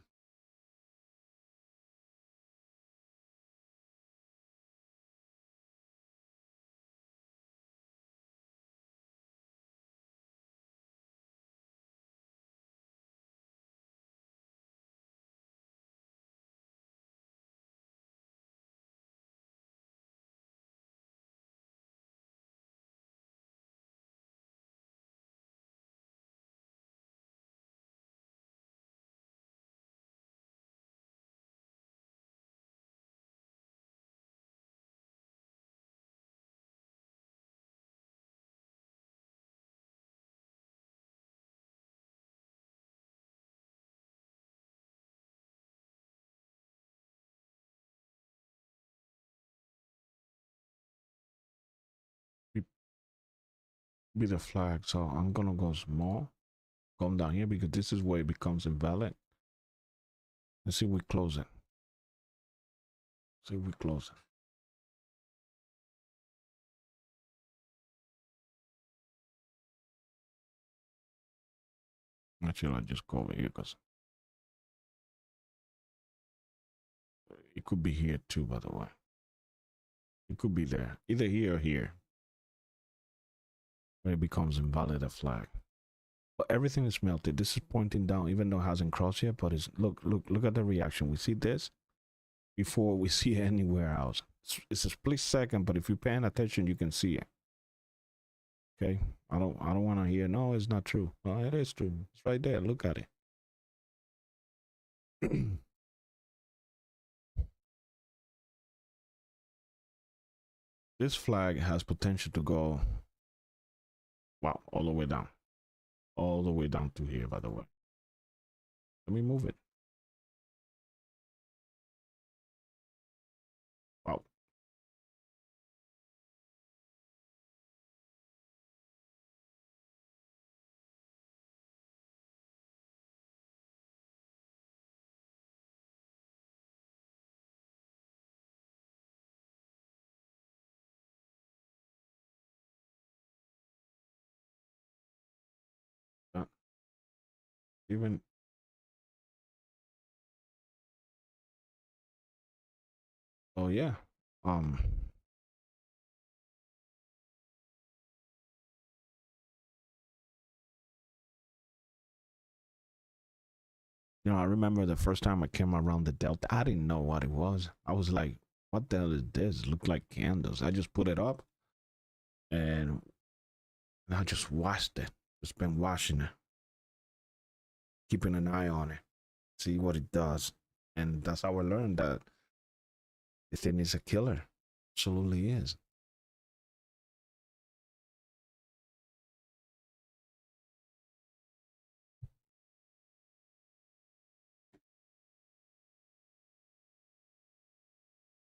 Be the flag. So I'm gonna go small. Come down here because this is where it becomes invalid. Let's see we close it. See if we close it. Actually, I'll just go over here because it could be here too, by the way. It could be there, either here or here. When it becomes invalid a flag. But everything is melted. This is pointing down, even though it hasn't crossed yet. But it's look at the reaction. We see this before we see it anywhere else. It's a split second, but if you're paying attention, you can see it. Okay, I don't want to hear no, it's not true. No, it is true. It's right there. Look at it. This flag has potential to go, wow, all the way down. All the way down to here, by the way. Let me move it. Wow. Even oh yeah. You know, I remember the first time I came around the Delta, I didn't know what it was. I was like, what the hell is this? It looked like candles. I just put it up and I just watched it. Just been watching it, keeping an eye on it, see what it does. And that's how I learned that this thing is a killer. Absolutely is.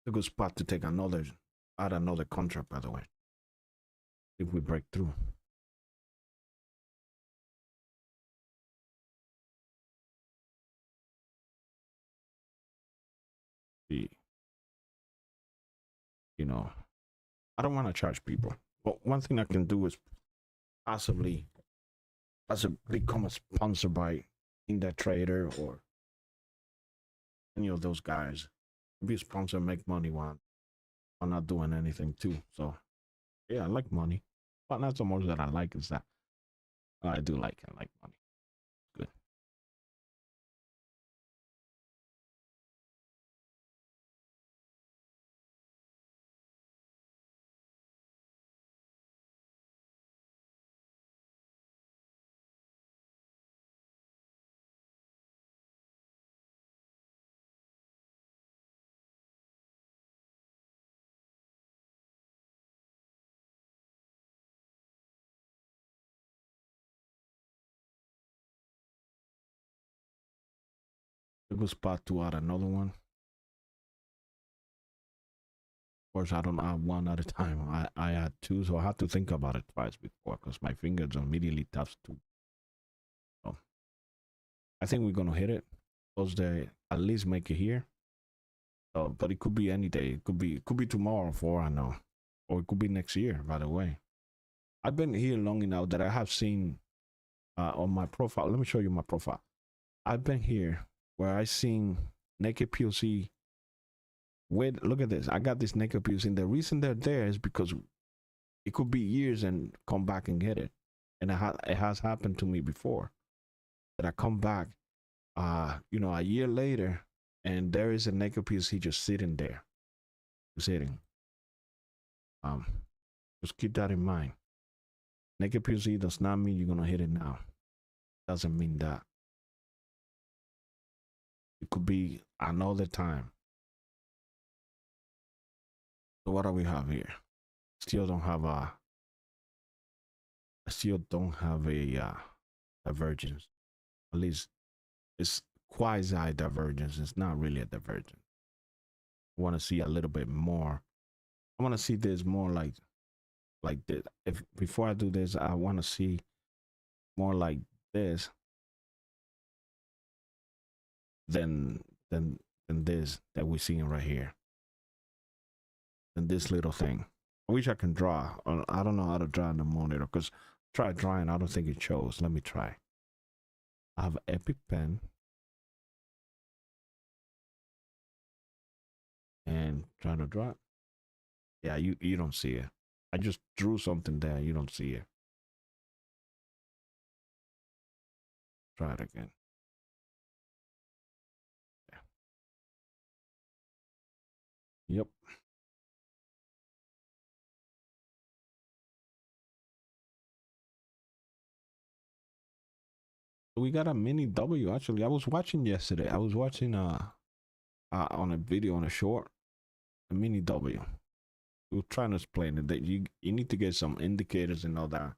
It's a good spot to take add another contract, by the way, if we break through. The, you know, I don't want to charge people, but one thing I can do is possibly become a sponsor by NinjaTrader or any of those guys. Be a sponsor, make money while I'm not doing anything too. So yeah, I like money, but not so much that I like is that I do like I like money. Good. A good spot to add another one. Of course, I don't add one at a time. I add two, so I have to think about it twice before because my fingers immediately touch two. So I think we're gonna hit it. Close the at least make it here. But it could be any day. It could be tomorrow for all I know, or it could be next year. By the way, I've been here long enough that I have seen on my profile. Let me show you my profile. I've been here where I seen naked POC. Wait, look at this. I got this naked POC. And the reason they're there is because it could be years and come back and get it. And it has happened to me before that I come back, a year later, and there is a naked POC just sitting there, sitting. Um, just keep that in mind. Naked POC does not mean you're gonna hit it now. Doesn't mean that. It could be another time. So what do we have here? Still don't have a. I still don't have a divergence. At least it's quasi divergence. It's not really a divergence. I want to see a little bit more. I want to see this more like this. If before I do this, I want to see more like this than than this that we're seeing right here. than this little thing. I wish I can draw. I don't know how to draw on the monitor because try drawing. I don't think it shows. Let me try. I have an Epic pen and trying to draw. Yeah, you don't see it. I just drew something there. You don't see it. Try it again. Yeah. Yep. We got a mini W. Actually, I was watching yesterday. I was watching on a video on a short, a mini W. We were trying to explain it that you need to get some indicators and all that.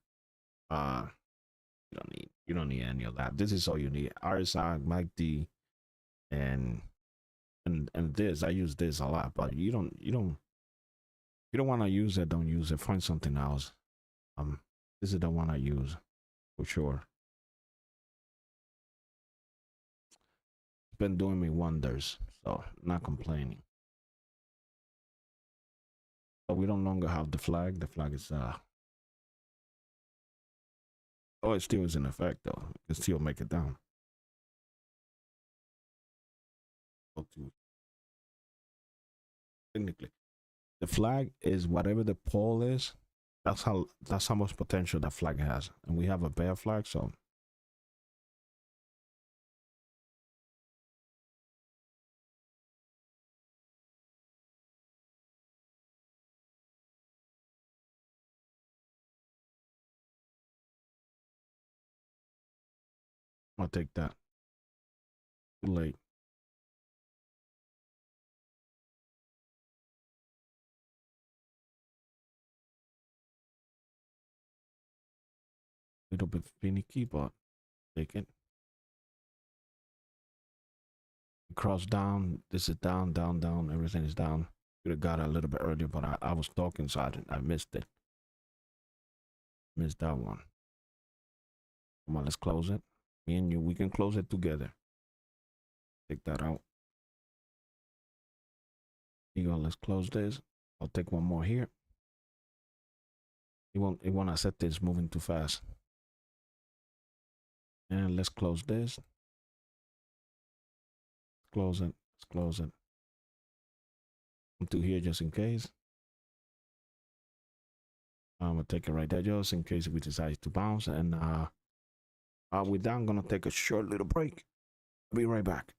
Uh, you don't need any of that. This is all you need. RSI, MACD, and and this. I use this a lot, but you don't want to use it. Don't use it. Find something else. This is the one I use for sure. It's been doing me wonders, so not complaining. But we don't longer have the flag. The flag is oh, it still is in effect though. You can still make it down. Technically, the flag is whatever the pole is. That's how much potential that flag has, and we have a bear flag, so I'll take that. Too late. Little bit finicky, but take it. Cross down. This is down, down, down. Everything is down. Could have got it a little bit earlier, but I was talking, so I missed it. Missed that one. Come on, let's close it. Me and you, we can close it together. Take that out. Here you go. Let's close this. I'll take one more here. It won't accept this moving too fast. And let's close this. Close it. Let's close it. Come to here just in case. I'm gonna take it right there just in case we decide to bounce. And with that, I'm gonna take a short little break. I'll be right back.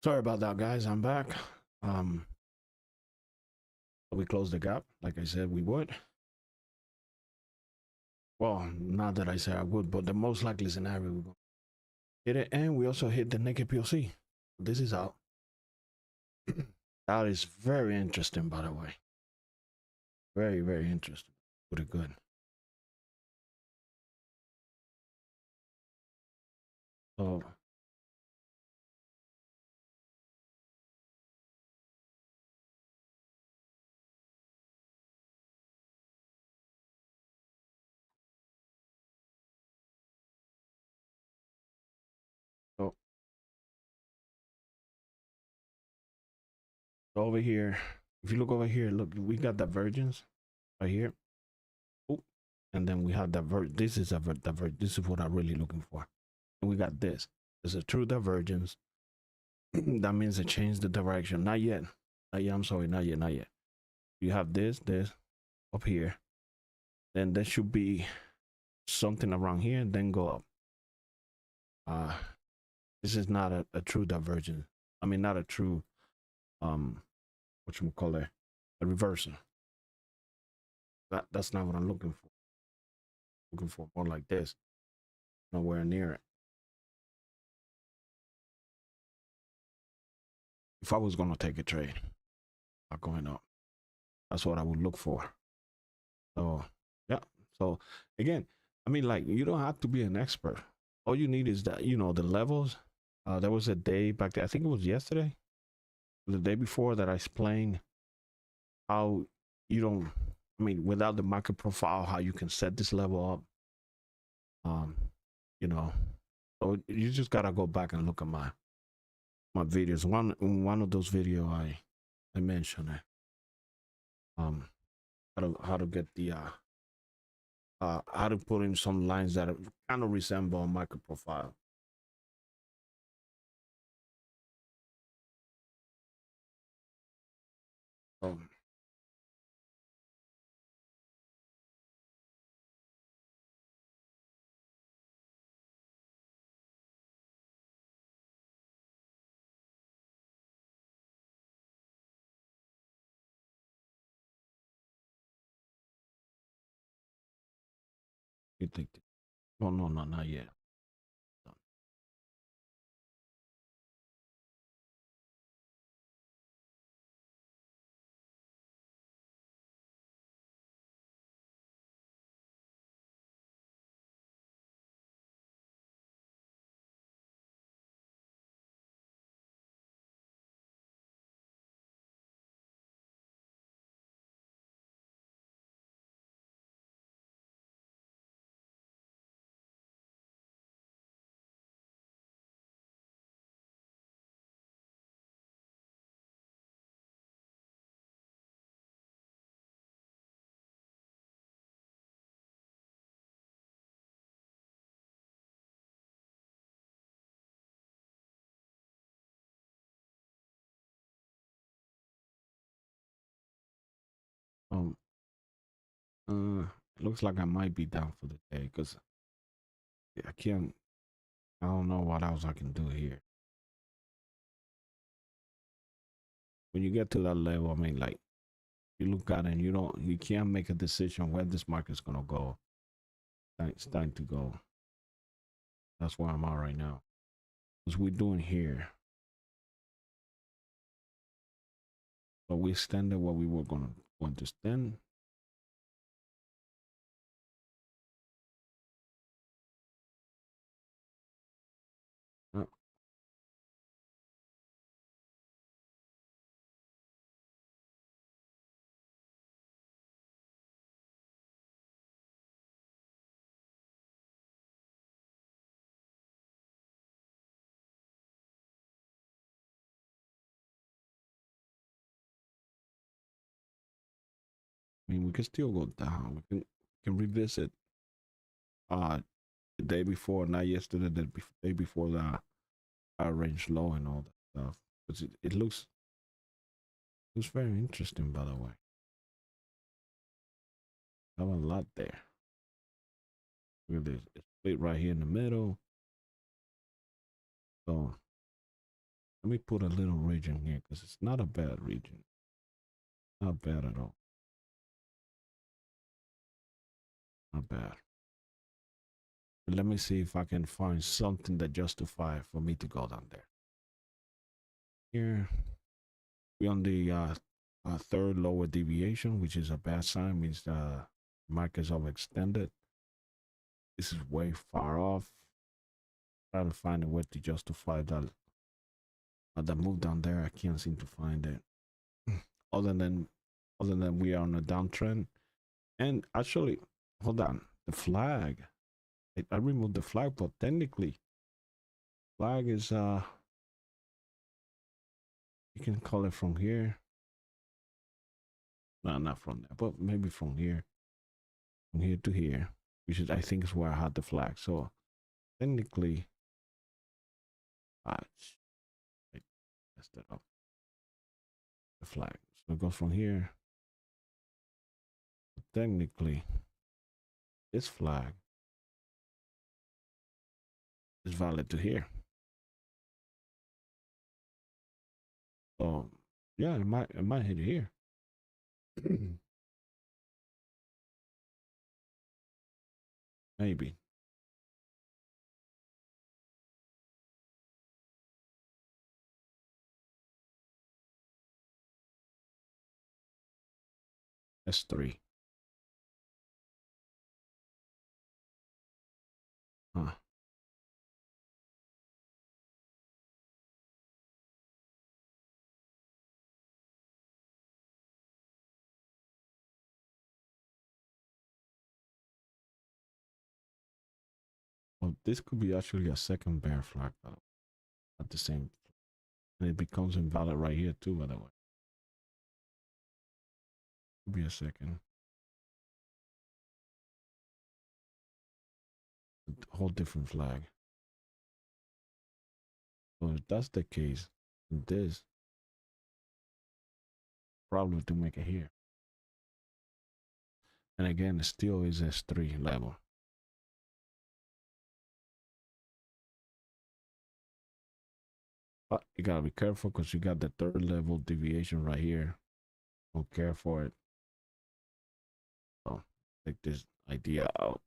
Sorry about that, guys. I'm back. Um, we closed the gap, like I said we would. Well, not that I said I would, but the most likely scenario we're gonna hit it, and we also hit the naked POC. This is out. That is very interesting, by the way. Very, very interesting. Pretty good. So so over here, if you look over here, look, we got divergence right here. Oh, and then we have this is this is what I'm really looking for. And we got this. There's a true divergence. That means it changed the direction. Not yet. Not yet. I'm sorry. Not yet. Not yet. You have this up here. Then there should be something around here and then go up. This is not a true divergence. I mean, not a true what you call it, a reversal. That's not what I'm looking for. Looking for more like this. Nowhere near it. If I was gonna take a trade, not going up, that's what I would look for. So yeah. So again, I mean, like, you don't have to be an expert. All you need is that, the levels. There was a day back there, I think it was yesterday, the day before, that I explained how you don't, I mean, without the market profile, how you can set this level up. You know, so you just gotta go back and look at my videos. One of those video I mentioned it. How to get the how to put in some lines that kind of resemble a market profile. Um, you think? No, no, no, not yet. Um, it looks like I might be down for the day because I can't. I don't know what else I can do here. When you get to that level, I mean, like, you look at it and you can't make a decision where this market's gonna go. It's time to go. That's where I'm at right now. Because we're doing here, but we extended what we were going to extend. Uh, I mean, we can still go down. We can revisit uh the day before, not yesterday, the day before the range low and all that stuff. Because it looks very interesting, by the way. I have a lot there. Look at this. It's split right here in the middle. So Let me put a little region here because it's not a bad region. Not bad at all. Not bad. But let me see if I can find something that justifies for me to go down there. Here, we on the third lower deviation, which is a bad sign, means the markets overextended. This is way far off. Try to find a way to justify that move down there. I can't seem to find it. Other than we are on a downtrend. And actually, hold on, the flag. I removed the flag, but technically, flag is you can call it from here. No, not from there, but maybe from here to here, which is I think is where I had the flag. So technically, I messed it up. The flag. So it goes from here. But technically, this flag is valid to here. So yeah, it might hit here. Maybe. S3. Huh. Well, this could be actually a second bear flag at the same, and it becomes invalid right here too, by the way. Could be a second. A whole different flag. So if that's the case, this probably to make it here. And again, it still is S3 level. But you gotta be careful because you got the third level deviation right here. Don't care for it. So take this idea out.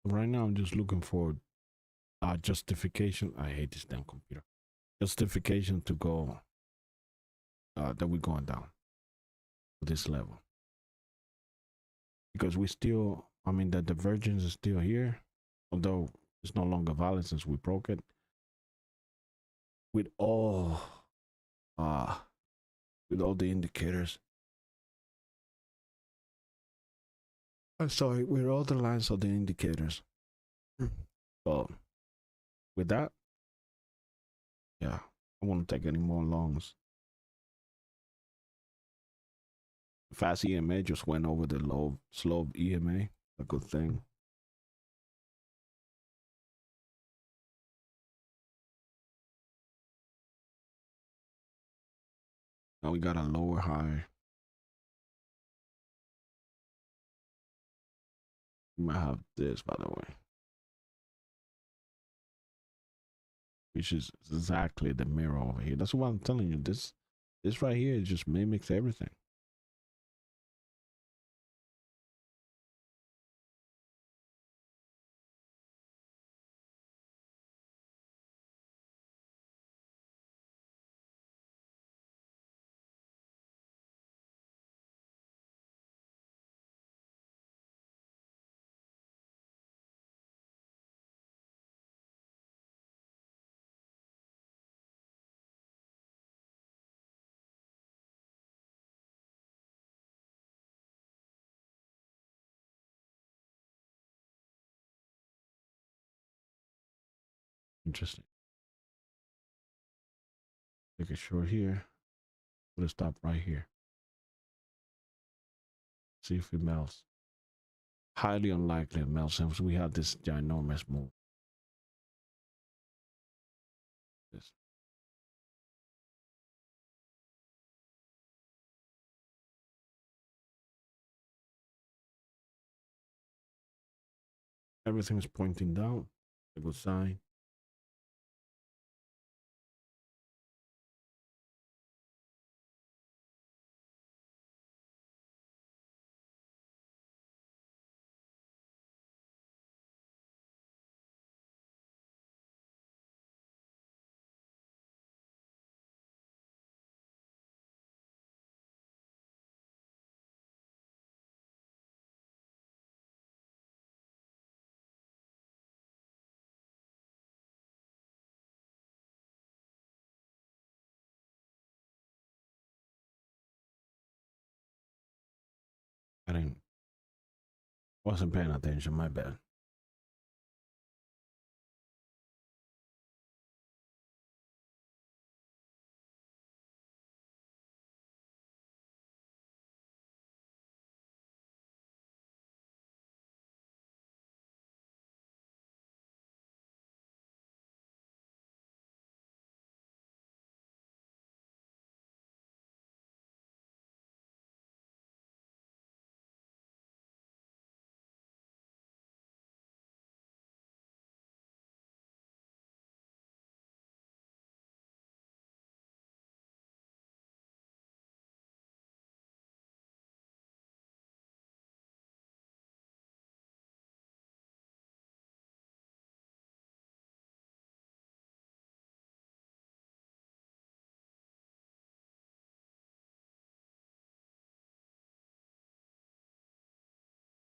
Right now, I'm just looking for justification. I hate this damn computer. Justification to go that we're going down to this level because we still. I mean, the divergence is still here, although it's no longer valid since we broke it. With all, uh, with all the indicators. I'm sorry, with all the lines of the indicators. So, with that, yeah, I won't take any more longs. Fast EMA just went over the low slow EMA. A good thing. Now we got a lower high. We might have this, by the way, which is exactly the mirror over here. That's what I'm telling you. This right here just mimics everything. Interesting. Take a short here. Put a stop right here. See if it melts. Highly unlikely it melts since we have this ginormous move. This. Everything is pointing down. A good sign. I didn't wasn't paying attention, my bad.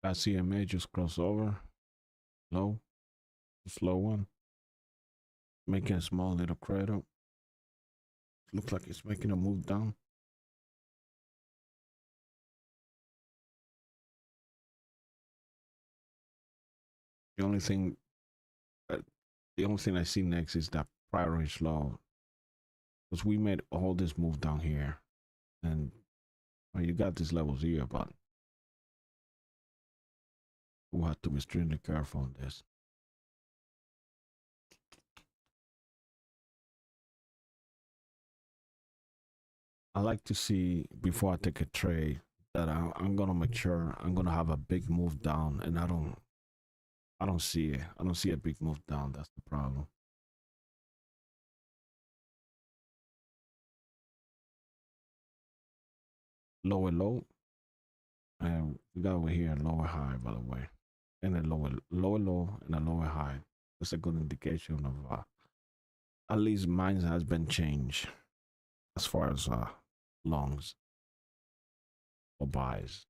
That CMA just crossed over. Low. Slow one. Making a small little cradle. Looks like it's making a move down. The only thing uh, the only thing I see next is that prior range low. Because we made all this move down here. And well, you got these levels here, but we'll have to be extremely careful on this. I like to see before I take a trade that I'm gonna make sure I'm gonna have a big move down, and I don't see it. I don't see a big move down. That's the problem. Lower low, and we got over here a lower high, by the way, and a lower low and a lower high. That's a good indication of at least mine has been changed as far as longs or buys.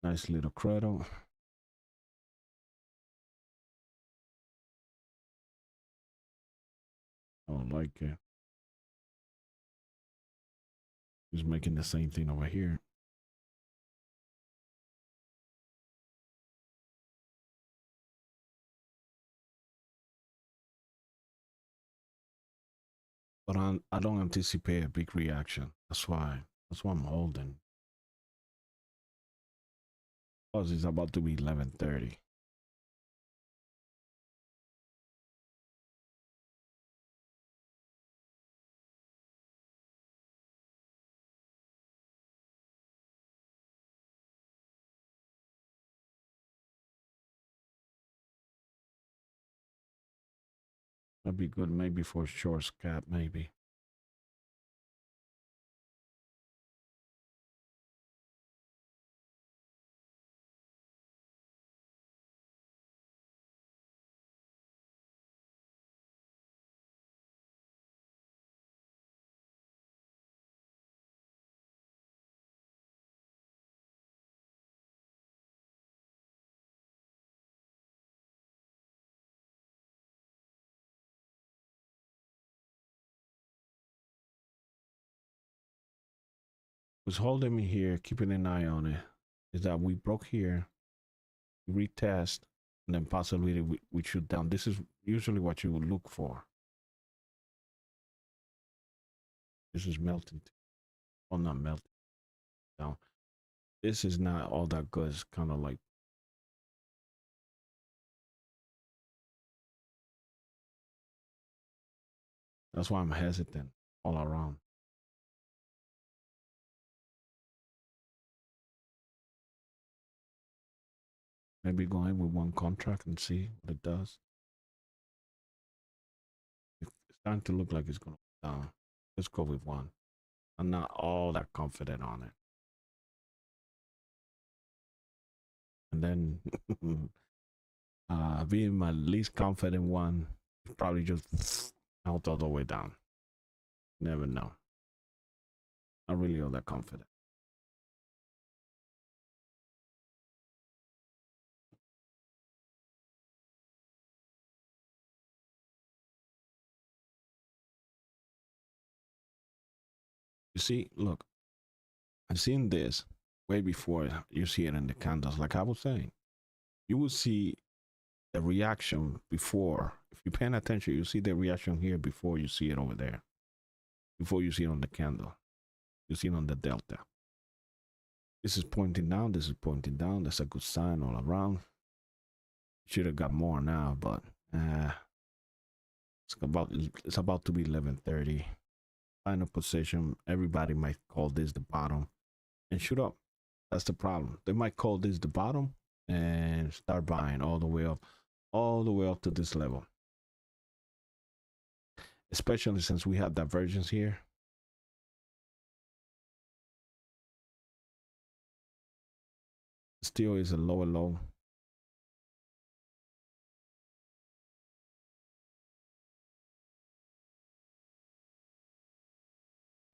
Nice little cradle. I don't like it. He's making the same thing over here. but I don't anticipate a big reaction. That's why I'm holding. Plus, it's about to be 11:30. That'd be good, maybe for a short scalp, maybe. What's holding me here, keeping an eye on it, is that we broke here, retest, and then possibly we shoot down. This is usually what you would look for. This is melting. Oh, not melting down. This is not all that good. It's kind of like, that's why I'm hesitant all around. Maybe go in with one contract and see what it does. It's starting to look like it's going to go down. Let's go with one. I'm not all that confident on it. And then being my least confident one, probably just out all the way down. Never know. Not really all that confident. You see, look, I've seen this way before you see it in the candles. Like I was saying, you will see the reaction before. If you're paying attention, you see the reaction here before you see it over there. Before you see it on the candle. You see it on the delta. This is pointing down. This is pointing down. That's a good sign all around. Should have got more now, but it's about to be 11:30. Final position. Everybody might call this the bottom and shoot up. That's the problem. They might call this the bottom and start buying all the way up to this level. Especially since we have divergence here. Still is a lower low.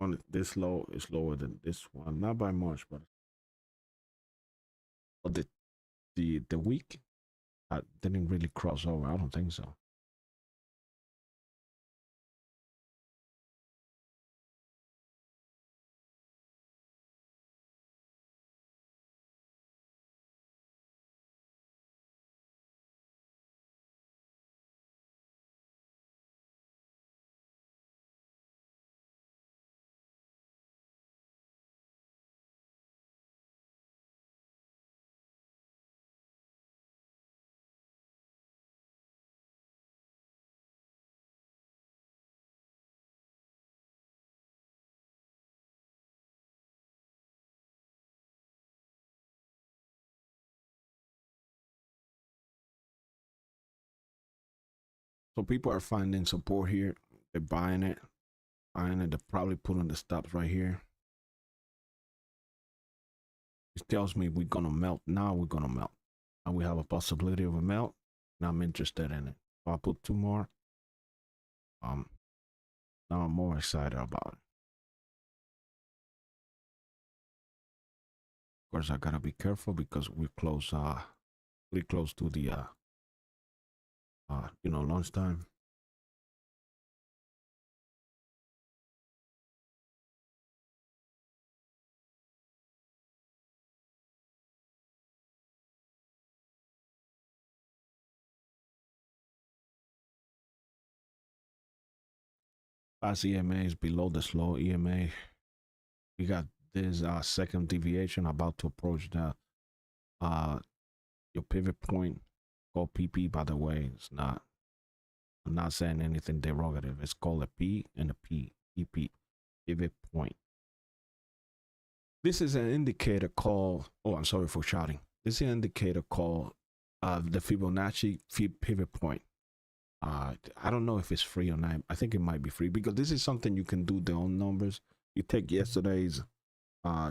On this low is lower than this one, not by much, but the week didn't really cross over. I don't think so. So people are finding support here. They're buying it. They're probably putting the stops right here. It tells me we're gonna melt. Now we're gonna melt. And we have a possibility of a melt. And I'm interested in it. So I'll put two more. Now I'm more excited about it. Of course, I gotta be careful because we're close, pretty close to the, lunchtime. Fast EMA is below the slow EMA. We got this second deviation about to approach the your pivot point, called PP, by the way. It's not, I'm not saying anything derogative. It's called a P and a P, PP, pivot point. This is an indicator called, oh, I'm sorry for shouting. This is an indicator called the Fibonacci pivot point. I don't know if it's free or not. I think it might be free because this is something you can do their own numbers. You take yesterday's,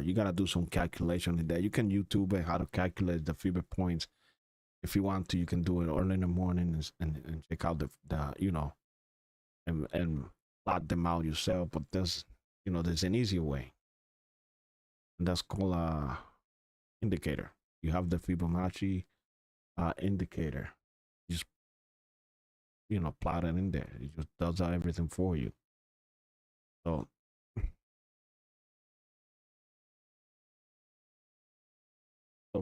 you gotta do some calculation in there. You can YouTube it how to calculate the pivot points. If you want to, you can do it early in the morning and check out the you know, and plot them out yourself. But there's, you know, there's an easier way, and that's called indicator. You have the Fibonacci indicator. Just, you know, plot it in there. It just does everything for you. So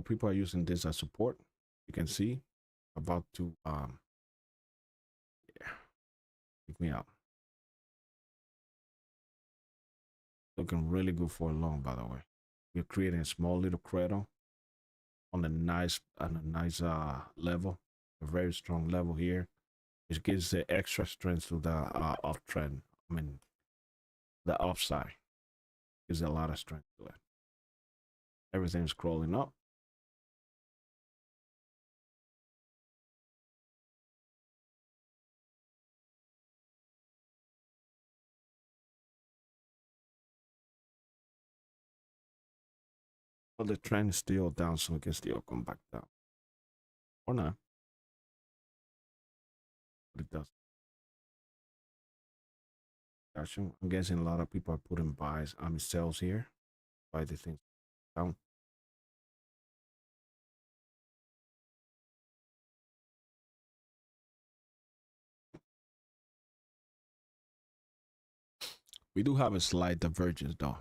people are using this as support. You can see about to yeah, pick me up. Looking really good for a long, by the way. We're creating a small little cradle on a nice level, a very strong level here. It gives the extra strength to the uptrend. I mean, the upside gives a lot of strength to it. Everything's crawling up. But the trend is still down, so it can still come back down. Or not. But it does. Gotcha. I'm guessing a lot of people are putting buys, sells here. Buy the things down. We do have a slight divergence though.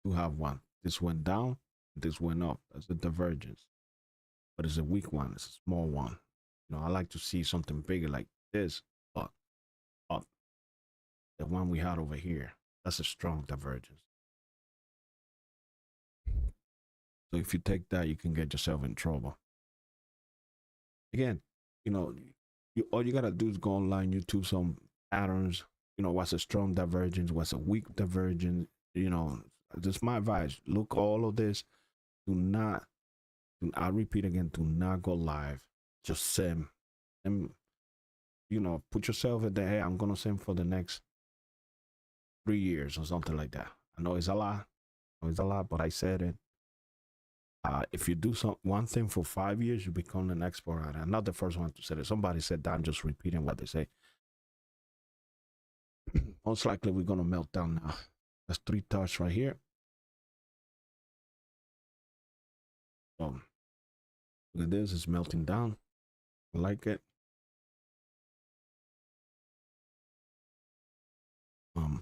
We do have one. This went down, this went up. That's a divergence. But it's a weak one, it's a small one. You know, I like to see something bigger like this, but up. The one we had over here, that's a strong divergence. So if you take that, you can get yourself in trouble. Again, you know, all you gotta do is go online, YouTube some patterns. You know, what's a strong divergence, what's a weak divergence. You know, just my advice. Look all of this. Do not. I repeat again. Do not go live. Just sim, and you know, put yourself in there. Hey, I'm gonna sim for the next 3 years or something like that. I know it's a lot. But I said it. If you do one thing for 5 years, you become an expert at it. I'm not the first one to say it. Somebody said that. I'm just repeating what they say. Most likely we're gonna melt down now. That's 3 touch right here. Look at this, it's melting down. I like it. Oh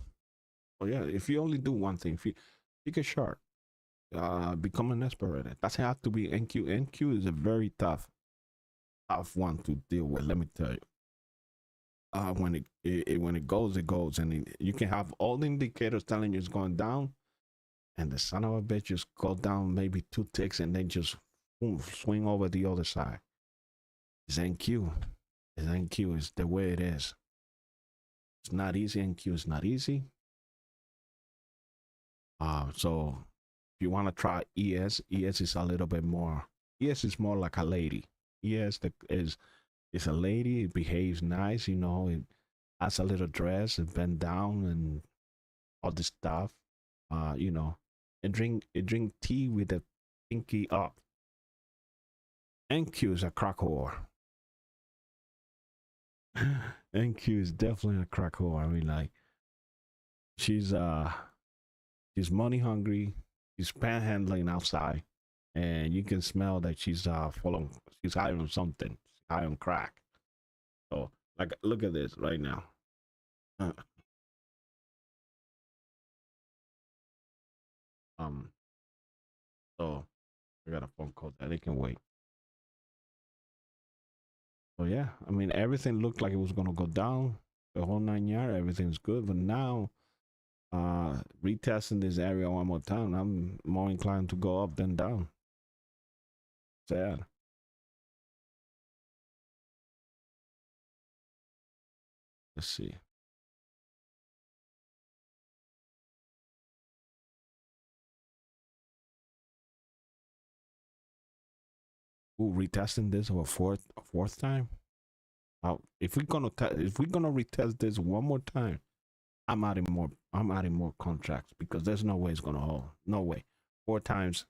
yeah, if you only do one thing, if you pick a chart, become an expert at it. Doesn't have to be NQ. NQ is a very tough one to deal with. Let me tell you. When it goes, it goes, and you can have all the indicators telling you it's going down, and the son of a bitch just go down maybe 2 ticks and then just boom, swing over the other side. It's NQ. It's NQ. It's the way it is. It's not easy. NQ is not easy. So if you want to try ES, ES is a little bit more. ES is more like a lady. ES is a lady. It behaves nice. You know, it has a little dress and bend down and all this stuff. You know, and drink tea with the pinky up. NQ is a crack whore. NQ is definitely a crack whore. I mean, like, she's money hungry. She's panhandling outside, and you can smell that she's she's high on something. She's high on crack. So, like, look at this right now. So I got a phone call that it can wait. So yeah, I mean, everything looked like it was gonna go down. the whole 9 yards, everything's good. But now, retesting this area one more time, I'm more inclined to go up than down. Sad. Let's see. Ooh, retesting this for fourth time. If we're gonna retest this one more time, I'm adding more. I'm adding more contracts because there's no way it's gonna hold. No way. 4 times,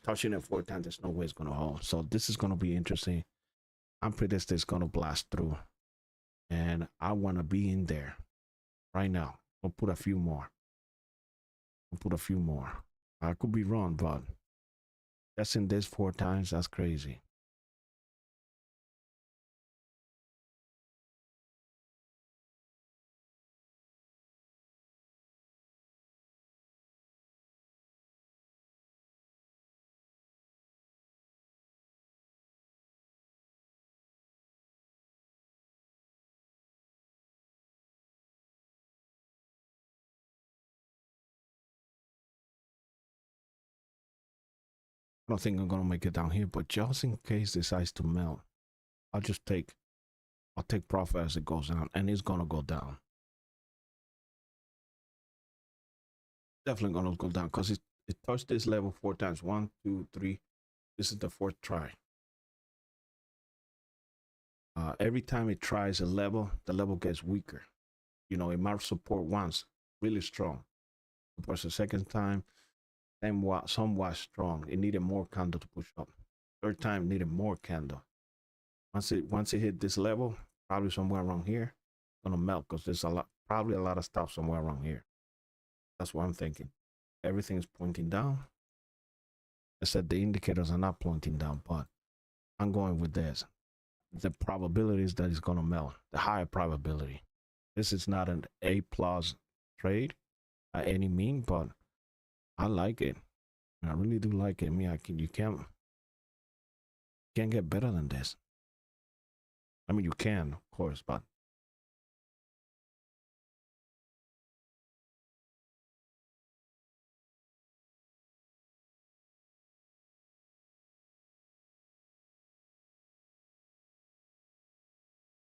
touching it 4 times. There's no way it's gonna hold. So this is gonna be interesting. I'm pretty sure it's gonna blast through, and I wanna be in there right now. I'll put a few more. I could be wrong, but testing this 4 times. That's crazy. I don't think I'm gonna make it down here, but just in case it decides to melt, I'll just take profit as it goes down, and it's gonna go down. Definitely gonna go down because it touched this level 4 times. 1, 2, 3. This is the 4th try. Every time it tries a level, the level gets weaker. You know, it marks support once, really strong. Supports the second time, somewhat strong. It needed more candle to push up. Third time needed more candle. Once it hit this level, probably somewhere around here, gonna melt because there's probably a lot of stuff somewhere around here. That's what I'm thinking. Everything's pointing down. I said the indicators are not pointing down, but I'm going with this. The probability is that it's gonna melt. The higher probability. This is not an A plus trade by any mean, but I like it. I really do like it. I mean, you can't get better than this. I mean, you can, of course, but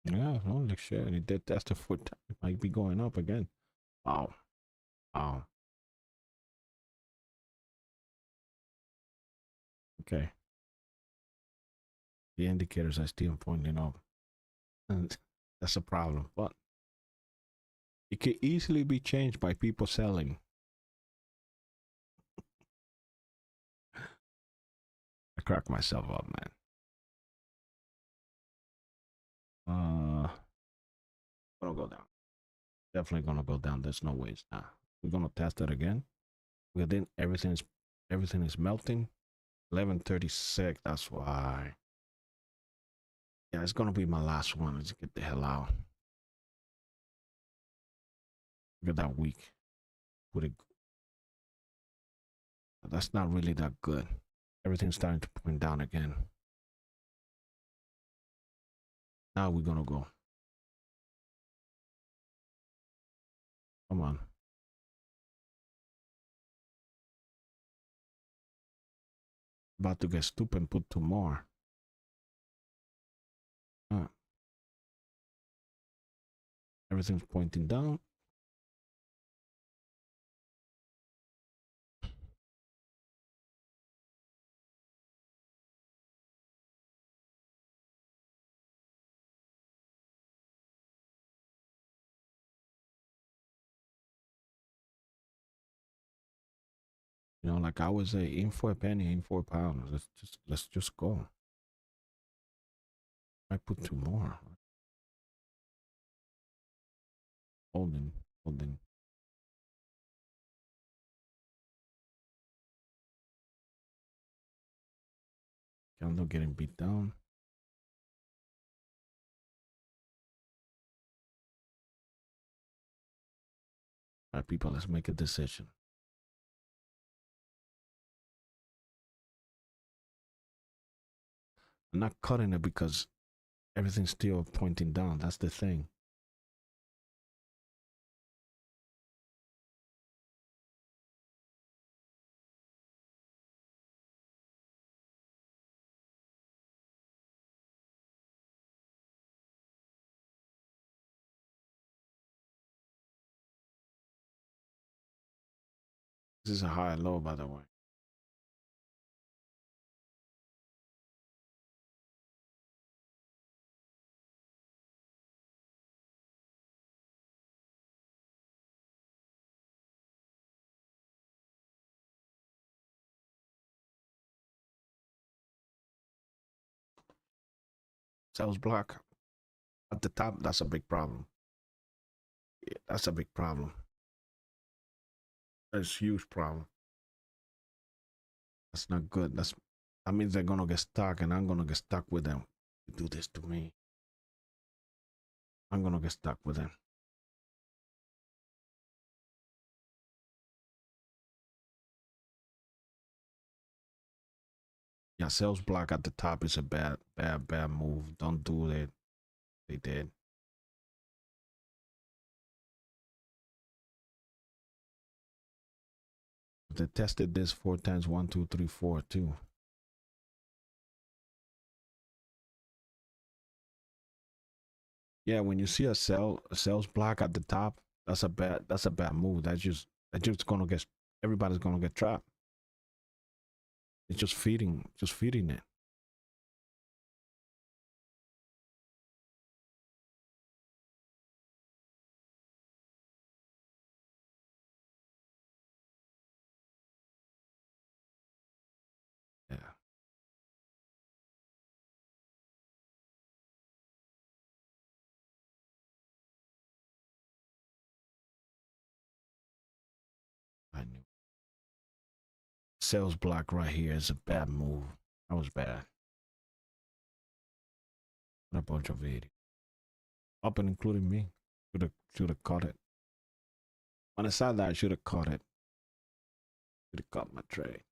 yeah, holy shit. It did test the foot. It might be going up again. Wow. Wow. Okay. The indicators are still pointing up. And that's a problem. But it can easily be changed by people selling. I crack myself up, man. Gonna go down. Definitely gonna go down. There's no ways. Nah. We're gonna test it again. Within everything is melting. 11:36. That's why. Yeah, it's gonna be my last one. Let's get the hell out. Look at that week. With it, that's not really that good. Everything's starting to point down again. Now we're gonna go. Come on. About to get stupid and put 2 more. Everything's pointing down. You know, like I would say, in for a penny, in for a pound. Let's just go. I put 2 more. Holding. Candle getting beat down. All right, people, let's make a decision. I'm not cutting it because everything's still pointing down. That's the thing. This is a high and low, by the way. Sales block at the top. That's a big problem. Yeah, that's a big problem. That's a huge problem. That's not good. That means they're gonna get stuck, and I'm gonna get stuck with them. You do this to me. I'm gonna get stuck with them. Yeah, sales block at the top is a bad move. Don't do it. They did. They tested this 4 times. 1, 2, 3, 4, too. Yeah, when you see a sales block at the top, that's a bad move. That's just gonna get everybody's gonna get trapped. It's just feeding it. Yeah, I knew. Sales block right here is a bad move. That was bad. What a bunch of idiots. Up and including me. Should have caught it. On the side that I should have caught it. Should have caught my trade.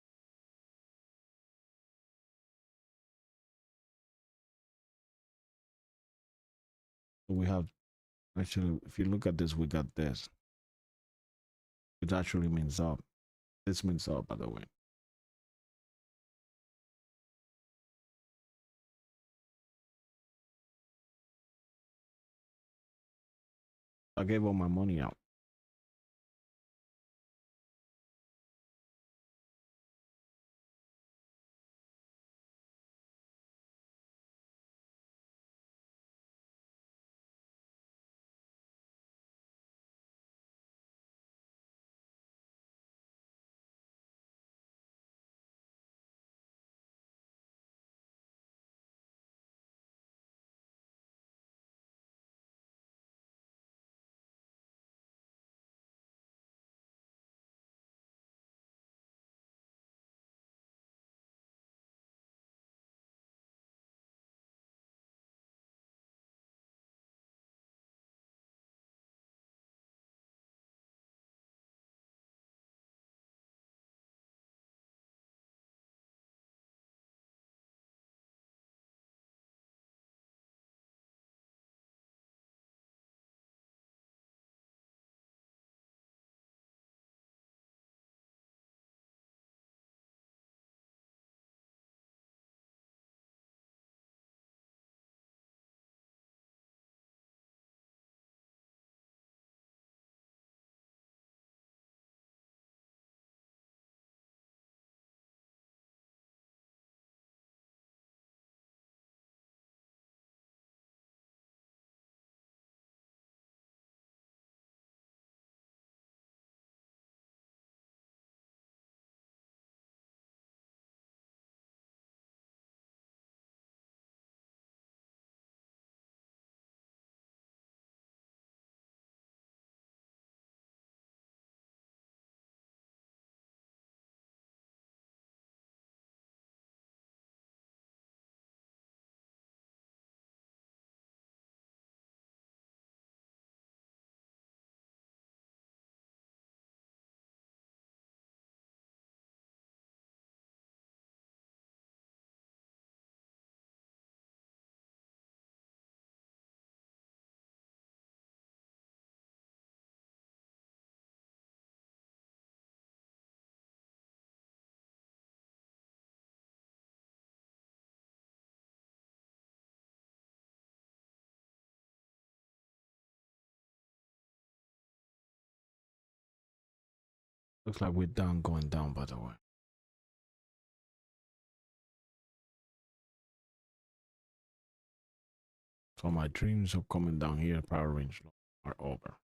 So we have actually, if you look at this, we got this, which actually means up. This means up, by the way. I gave all my money out. Looks like we're down, going down, by the way. So my dreams of coming down here, power range are over.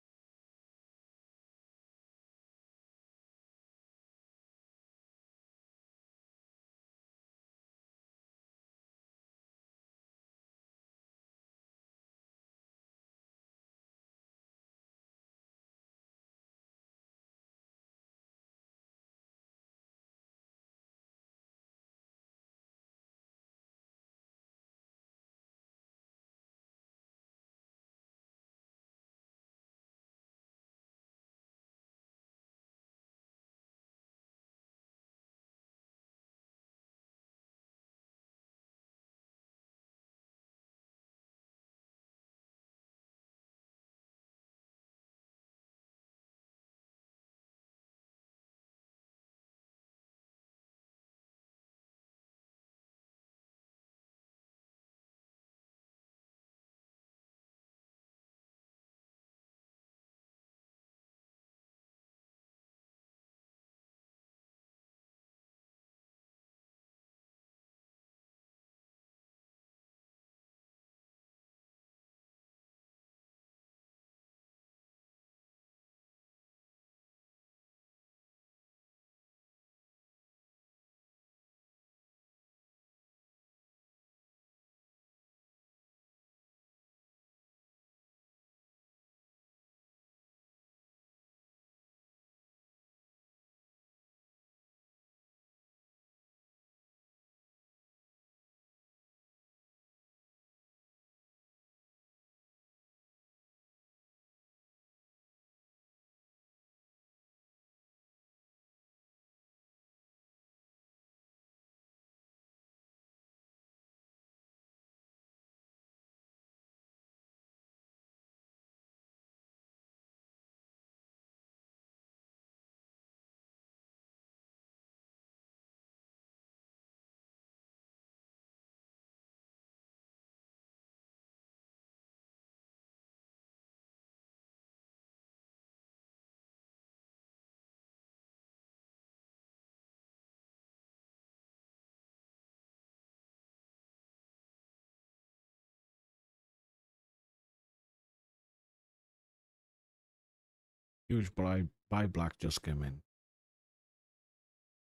Huge buy black just came in.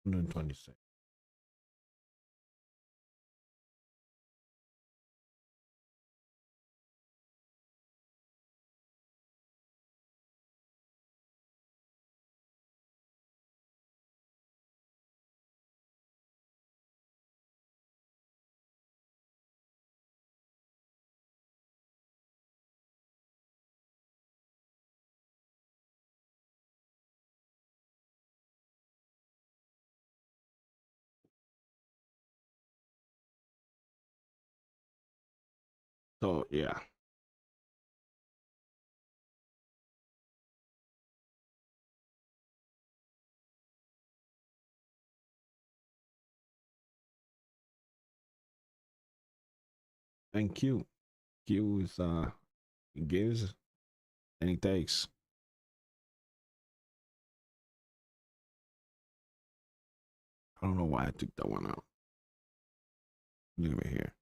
126. So yeah. And Q is he gives and he takes. I don't know why I took that one out. Leave it here.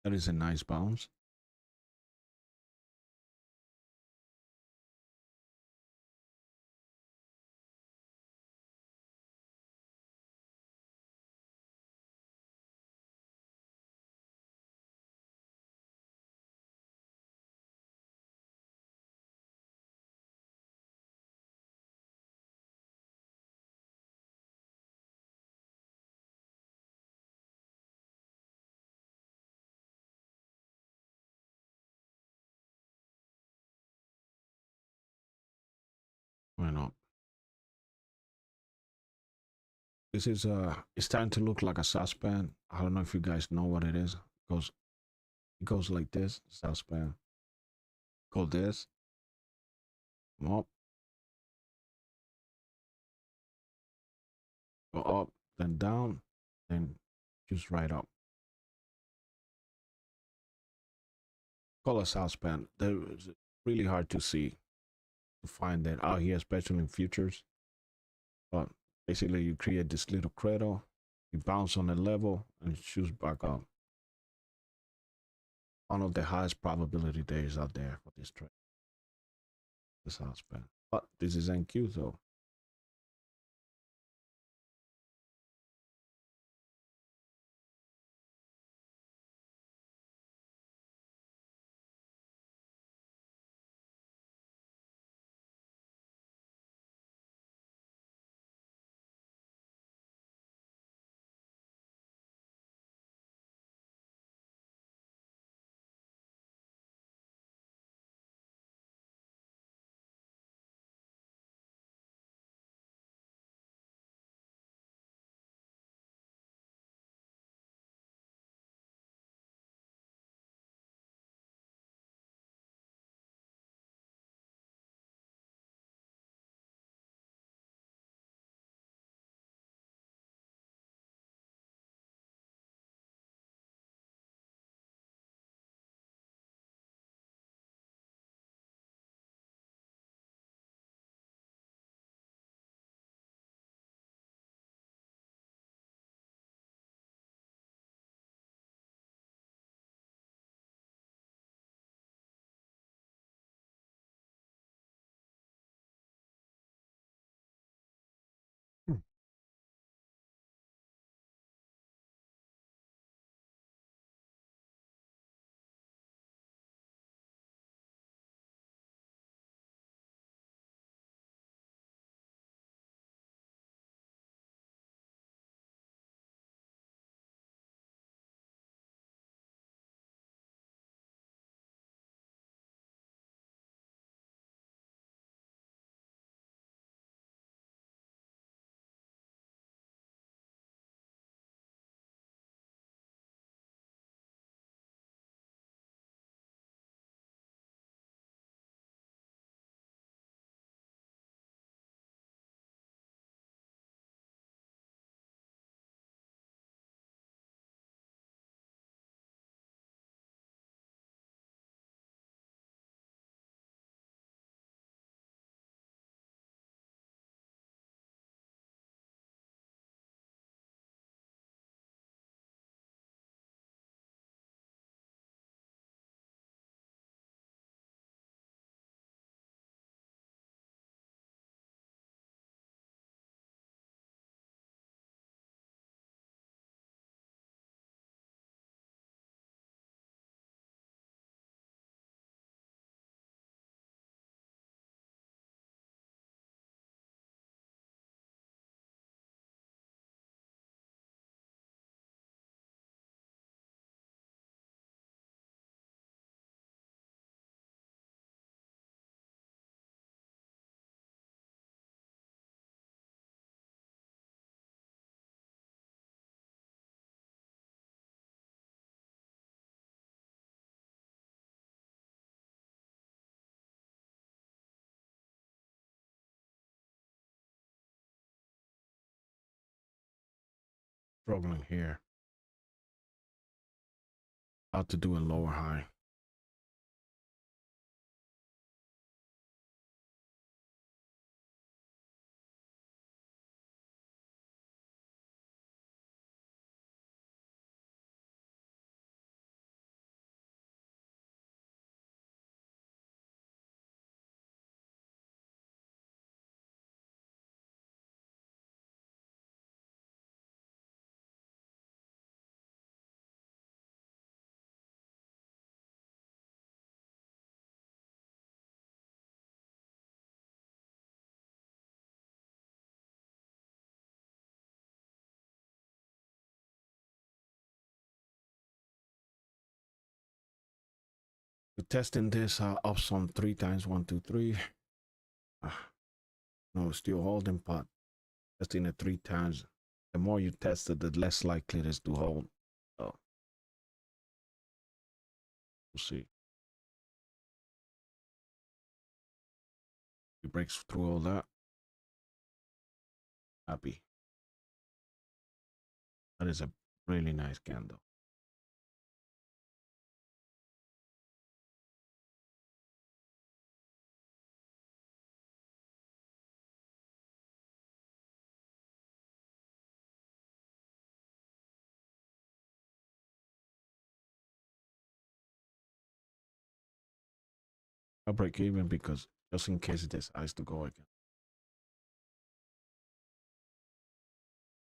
That is a nice bounce. Why not? This is it's starting to look like a saucepan. I don't know if you guys know what it is. It goes like this, saucepan. Call this. Come up. Go up, then down, then just right up. Color southbound. It's really hard to see, to find that out here, especially in futures. But basically, you create this little cradle, you bounce on the level, and it shoots back up. One of the highest probability days out there for this trade. The southbound. But this is NQ, though. Struggling here. How to do a lower high. We're testing this ups on 3 times, 1, 2, 3. No, still holding, but testing it 3 times. The more you test it, the less likely it is to hold. So we'll see. breaks through all that. Happy. That is a really nice candle. I'll break even because just in case it decides to go again.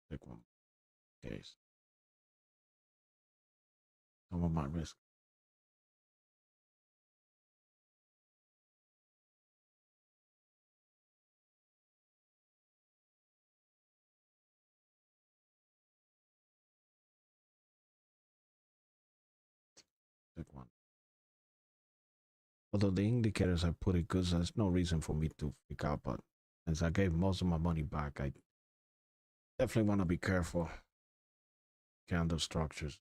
Take one case. Some of my risk. Take one. Although the indicators are pretty good, so there's no reason for me to freak out. But since I gave most of my money back, I definitely want to be careful. Candle structures.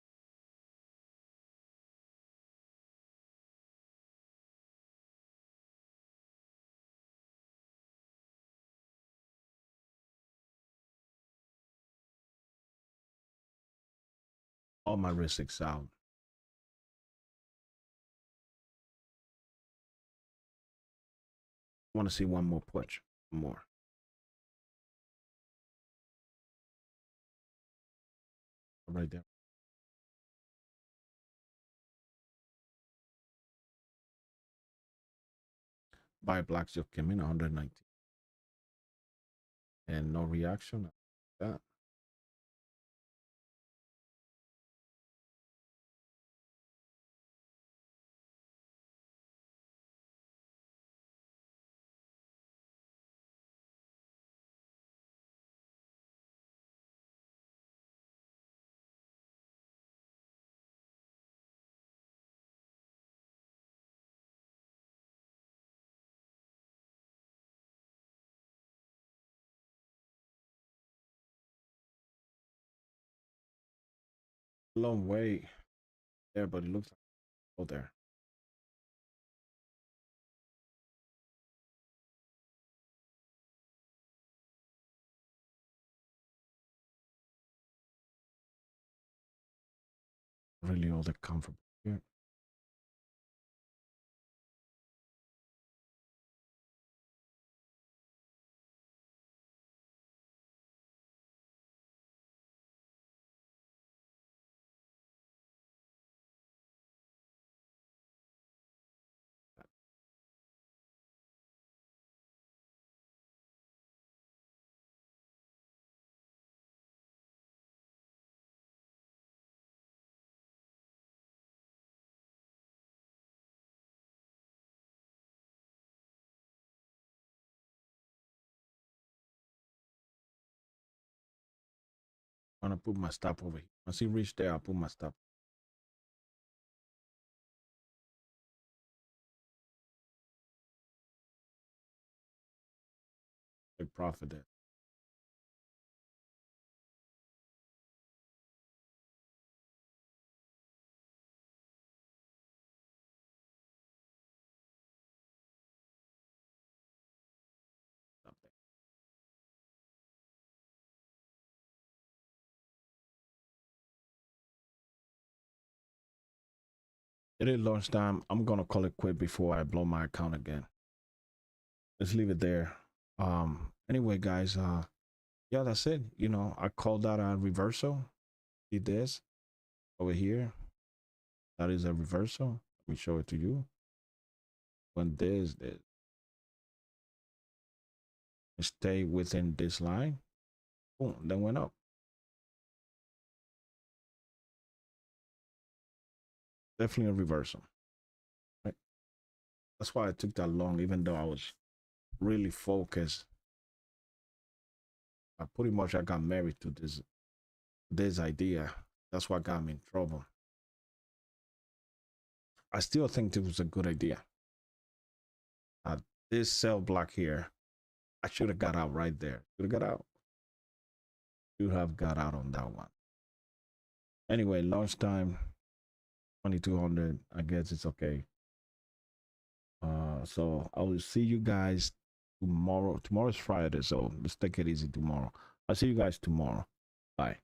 All my risks out. I want to see one more push. More. Right there. Buy black just came in 119. And no reaction. That. Long way there, but it looks like oh there. Really all that comfortable here. I'm gonna put my stop over here. Once he reach there, I'll put my stop. Big profit there. Stop there. It is lunchtime. I'm gonna call it quit before I blow my account again. Let's leave it there. Anyway, guys, yeah, that's it. You know, I called that a reversal. See this over here? That is a reversal. Let me show it to you. When this stay within this line, boom, then went up. Definitely a reversal. Right? That's why it took that long, even though I was really focused. Pretty much I got married to this idea. That's what got me in trouble. I still think it was a good idea. Uh, this cell block here, I should have got out right there. Should have got out. Should have got out on that one. Anyway, lunchtime, 2200. I guess it's okay. So I will see you guys tomorrow. Tomorrow's Friday, so let's take it easy tomorrow. I'll see you guys tomorrow. Bye.